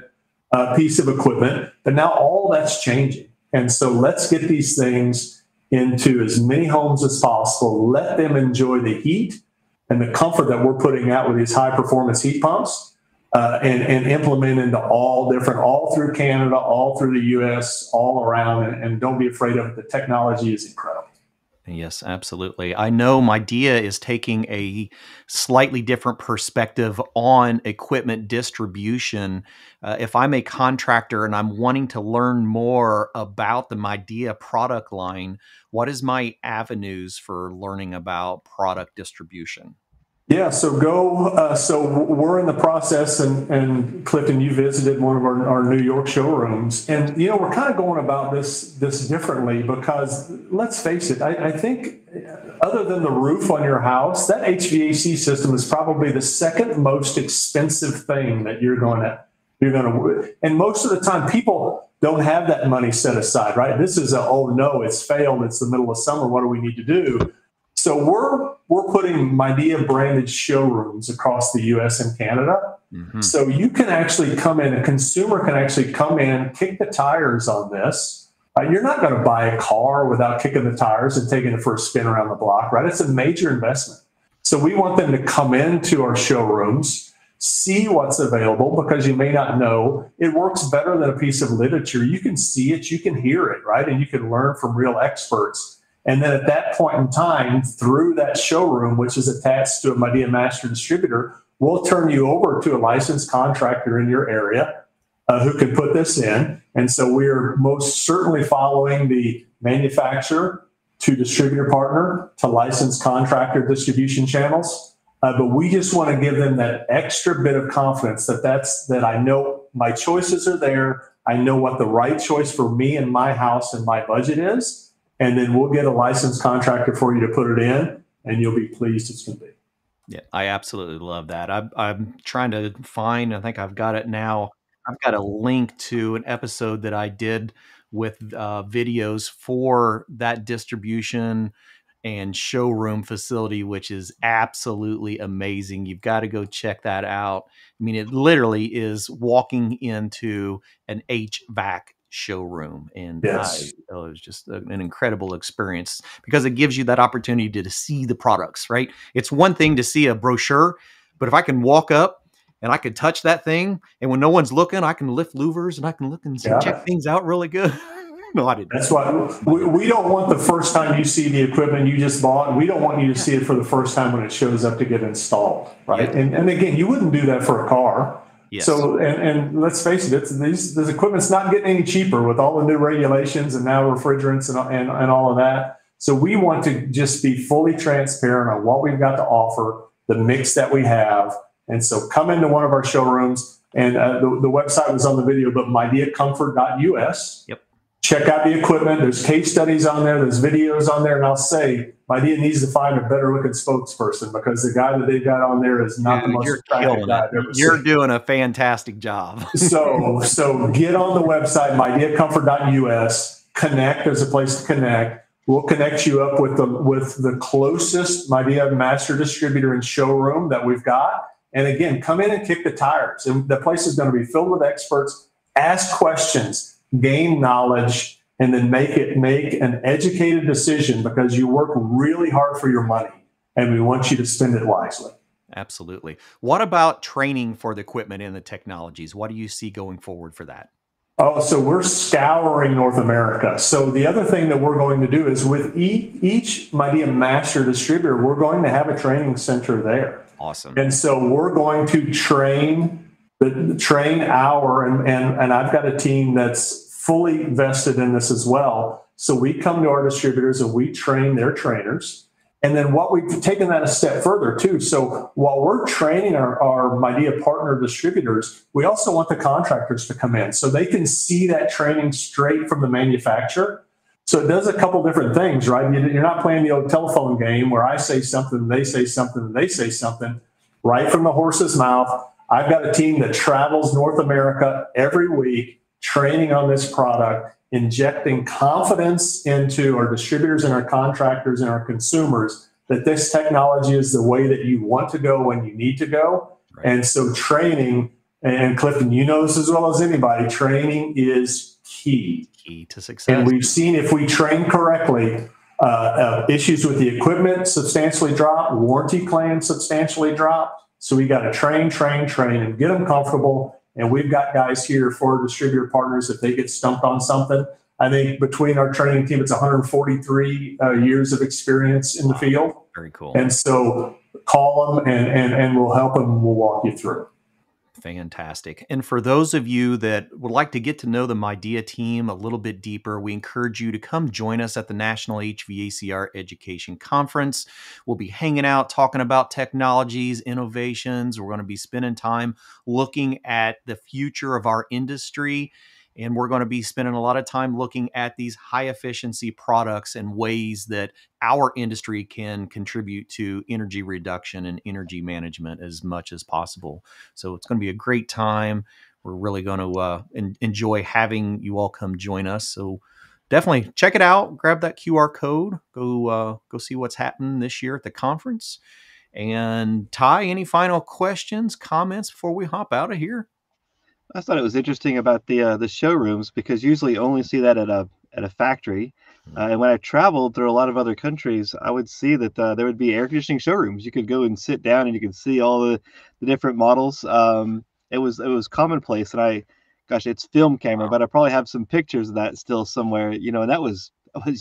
piece of equipment, but now all that's changing. And so let's get these things into as many homes as possible. Let them enjoy the heat and the comfort that we're putting out with these high performance heat pumps, and implement into all through Canada, all through the US, all around, and don't be afraid of it. The technology is incredible. Yes, absolutely. I know Midea is taking a slightly different perspective on equipment distribution. If I'm a contractor and I'm wanting to learn more about the Midea product line, what is my avenues for learning about product distribution? Yeah, so so we're in the process, and Clifton, you visited one of our New York showrooms, and we're kind of going about this differently, because let's face it, I think other than the roof on your house, that HVAC system is probably the second most expensive thing that you're going to, and most of the time people don't have that money set aside, right? This is oh no, it's failed, it's the middle of summer, what do we need to do? So we're putting Midea branded showrooms across the U.S. and Canada. Mm-hmm. So you can actually come in, a consumer can actually come in, kick the tires on this. You're not going to buy a car without kicking the tires and taking it for a spin around the block, right? It's a major investment. So we want them to come into our showrooms, see what's available, because you may not know. It works better than a piece of literature. You can see it, you can hear it, right? And you can learn from real experts. And then at that point in time, through that showroom, which is attached to a Midea master distributor, we'll turn you over to a licensed contractor in your area. who can put this in. And so we're most certainly following the manufacturer to distributor partner to licensed contractor distribution channels. But we just want to give them that extra bit of confidence that I know my choices are there. I know what the right choice for me and my house and my budget is. And then we'll get a licensed contractor for you to put it in, and you'll be pleased as can be. Yeah, I absolutely love that. I'm trying to find, I think I've got it now. I've got a link to an episode that I did with videos for that distribution and showroom facility, which is absolutely amazing. You've got to go check that out. I mean, it literally is walking into an HVAC showroom. And Yes. it was just an incredible experience because it gives you that opportunity to see the products, right? It's one thing to see a brochure, but if I can walk up and I can touch that thing, and when no one's looking, I can lift louvers and I can look and check things out really good. No, I didn't. That's why we don't want the first time you see the equipment you just bought. We don't want you to see it for the first time when it shows up to get installed, right? Yeah. And again, you wouldn't do that for a car. Yes. So, and let's face it, this equipment's not getting any cheaper with all the new regulations and now refrigerants and all of that. So we want to just be fully transparent on what we've got to offer, the mix that we have. And so come into one of our showrooms, and the website was on the video, but MideaComfort.us. Yep. Check out the equipment. There's case studies on there. There's videos on there. And I'll say, Midea needs to find a better looking spokesperson because the guy that they've got on there is not the most attractive guy I've ever seen. You're doing a fantastic job. So get on the website, MideaComfort.us. Connect. There's a place to connect. We'll connect you up with the closest Midea master distributor and showroom that we've got. And again, come in and kick the tires. And the place is going to be filled with experts. Ask questions. Gain knowledge, and then make an educated decision because you work really hard for your money and we want you to spend it wisely. Absolutely. What about training for the equipment and the technologies? What do you see going forward for that? Oh, so we're scouring North America. So the other thing that we're going to do is with each Midea master distributor, we're going to have a training center there. Awesome. And so we're going to train our, and I've got a team that's fully vested in this as well. So we come to our distributors and we train their trainers. And then what we've taken that a step further too. So while we're training our Midea partner distributors, we also want the contractors to come in so they can see that training straight from the manufacturer. So it does a couple different things, right? You're not playing the old telephone game where I say something, they say something, and they say something. Right from the horse's mouth. I've got a team that travels North America every week, training on this product, injecting confidence into our distributors and our contractors and our consumers that this technology is the way that you want to go when you need to go. Right. And so training, and Clifton, you know this as well as anybody, training is key. Key to success. And we've seen if we train correctly, issues with the equipment substantially drop, warranty claims substantially drop. So we got to train, and get them comfortable. And we've got guys here for distributor partners if they get stumped on something. I think between our training team, it's 143 years of experience in the field. Very cool. And so call them and we'll help them. We'll walk you through. Fantastic. And for those of you that would like to get to know the Midea team a little bit deeper, we encourage you to come join us at the National HVACR Education Conference. We'll be hanging out, talking about technologies, innovations. We're going to be spending time looking at the future of our industry. And we're going to be spending a lot of time looking at these high efficiency products and ways that our industry can contribute to energy reduction and energy management as much as possible. So it's going to be a great time. We're really going to enjoy having you all come join us. So definitely check it out. Grab that QR code. Go see what's happening this year at the conference. And Ty, any final questions, comments before we hop out of here? I thought it was interesting about the showrooms because usually you only see that at a factory. And when I traveled through a lot of other countries, I would see that there would be air conditioning showrooms. You could go and sit down and you could see all the different models. It was commonplace, and it's film camera, but I probably have some pictures of that still somewhere, and that was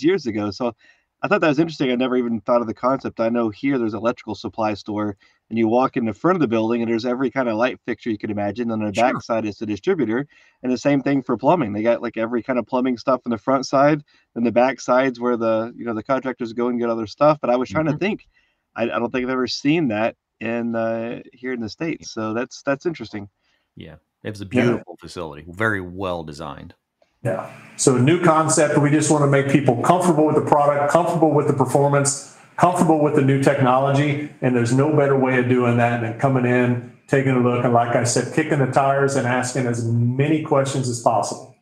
years ago. So I thought that was interesting. I never even thought of the concept. I know here there's an electrical supply store and you walk in the front of the building and there's every kind of light fixture you could imagine. On the back side is the distributor, and the same thing for plumbing. They got like every kind of plumbing stuff on the front side, and the back side's where the contractors go and get other stuff. But I was trying to think, I don't think I've ever seen that in here in the States. So that's interesting. Yeah, it was a beautiful facility, very well designed. Yeah. So a new concept. We just want to make people comfortable with the product, comfortable with the performance, comfortable with the new technology. And there's no better way of doing that than coming in, taking a look, and like I said, kicking the tires and asking as many questions as possible.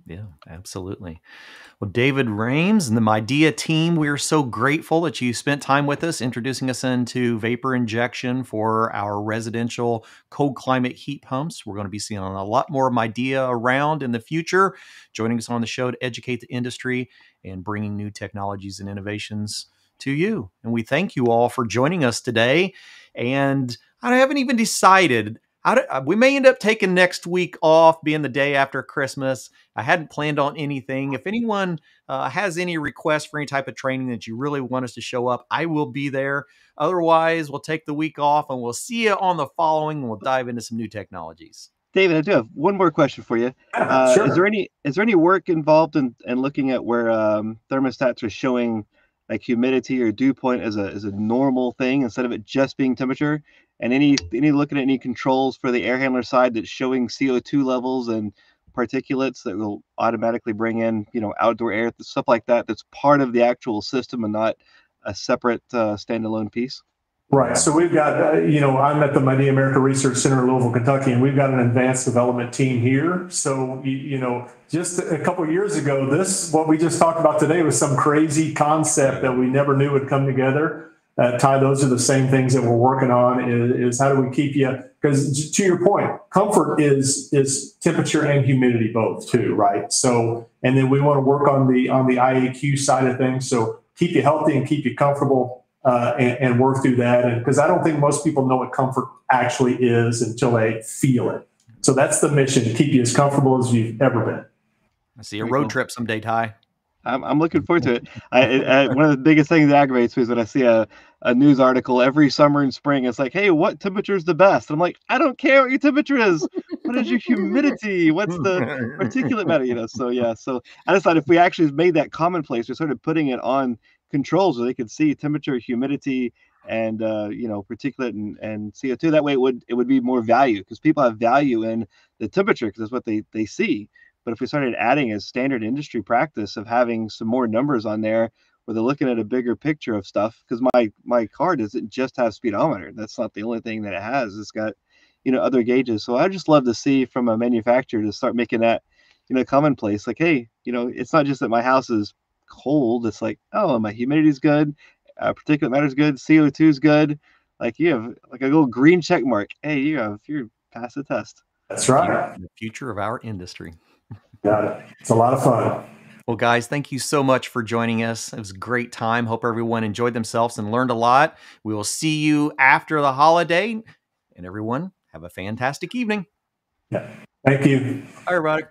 Yeah, absolutely. Well, David Rames and the Midea team, we are so grateful that you spent time with us, introducing us into vapor injection for our residential cold climate heat pumps. We're going to be seeing a lot more Midea around in the future, joining us on the show to educate the industry and bringing new technologies and innovations to you. And we thank you all for joining us today. And I haven't even decided. We may end up taking next week off, being the day after Christmas. I hadn't planned on anything. If anyone has any requests for any type of training that you really want us to show up, I will be there. Otherwise, we'll take the week off and we'll see you on the following, and we'll dive into some new technologies. David, I do have one more question for you. Sure. Is there any work involved in looking at where thermostats are showing like humidity or dew point as a normal thing instead of it just being temperature? And any looking at any controls for the air handler side that's showing CO2 levels and particulates that will automatically bring in, outdoor air, stuff like that, that's part of the actual system and not a separate standalone piece? Right. So we've got, I'm at the Midea America Research Center in Louisville, Kentucky, and we've got an advanced development team here. So, just a couple of years ago, what we just talked about today was some crazy concept that we never knew would come together. Ty, those are the same things that we're working on is how do we keep you, because to your point, comfort is temperature and humidity both too, right? So, and then we want to work on the IAQ side of things. So keep you healthy and keep you comfortable and work through that. And because I don't think most people know what comfort actually is until they feel it. So that's the mission, to keep you as comfortable as you've ever been. I see a road trip someday, Ty. I'm looking forward to it. One of the biggest things that aggravates me is when I see a news article every summer and spring. It's like, hey, what temperature is the best? And I'm like, I don't care what your temperature is. What is your humidity? What's the particulate matter? So yeah. So I just thought if we actually made that commonplace, we started putting it on controls where they could see temperature, humidity, and particulate and CO2. That way it would be more value, because people have value in the temperature because that's what they see. But if we started adding a standard industry practice of having some more numbers on there where they're looking at a bigger picture of stuff, because my car doesn't just have speedometer. That's not the only thing that it has. It's got, other gauges. So I just love to see from a manufacturer to start making that, commonplace. Like, hey, it's not just that my house is cold. It's like, oh, my humidity is good. Particulate matter is good. CO2 is good. Like you have like a little green check mark. Hey, you're passed the test. That's right. The future of our industry. Got it. It's a lot of fun. Well, guys, thank you so much for joining us. It was a great time. Hope everyone enjoyed themselves and learned a lot. We will see you after the holiday. And everyone, have a fantastic evening. Yeah. Thank you. Bye, everybody.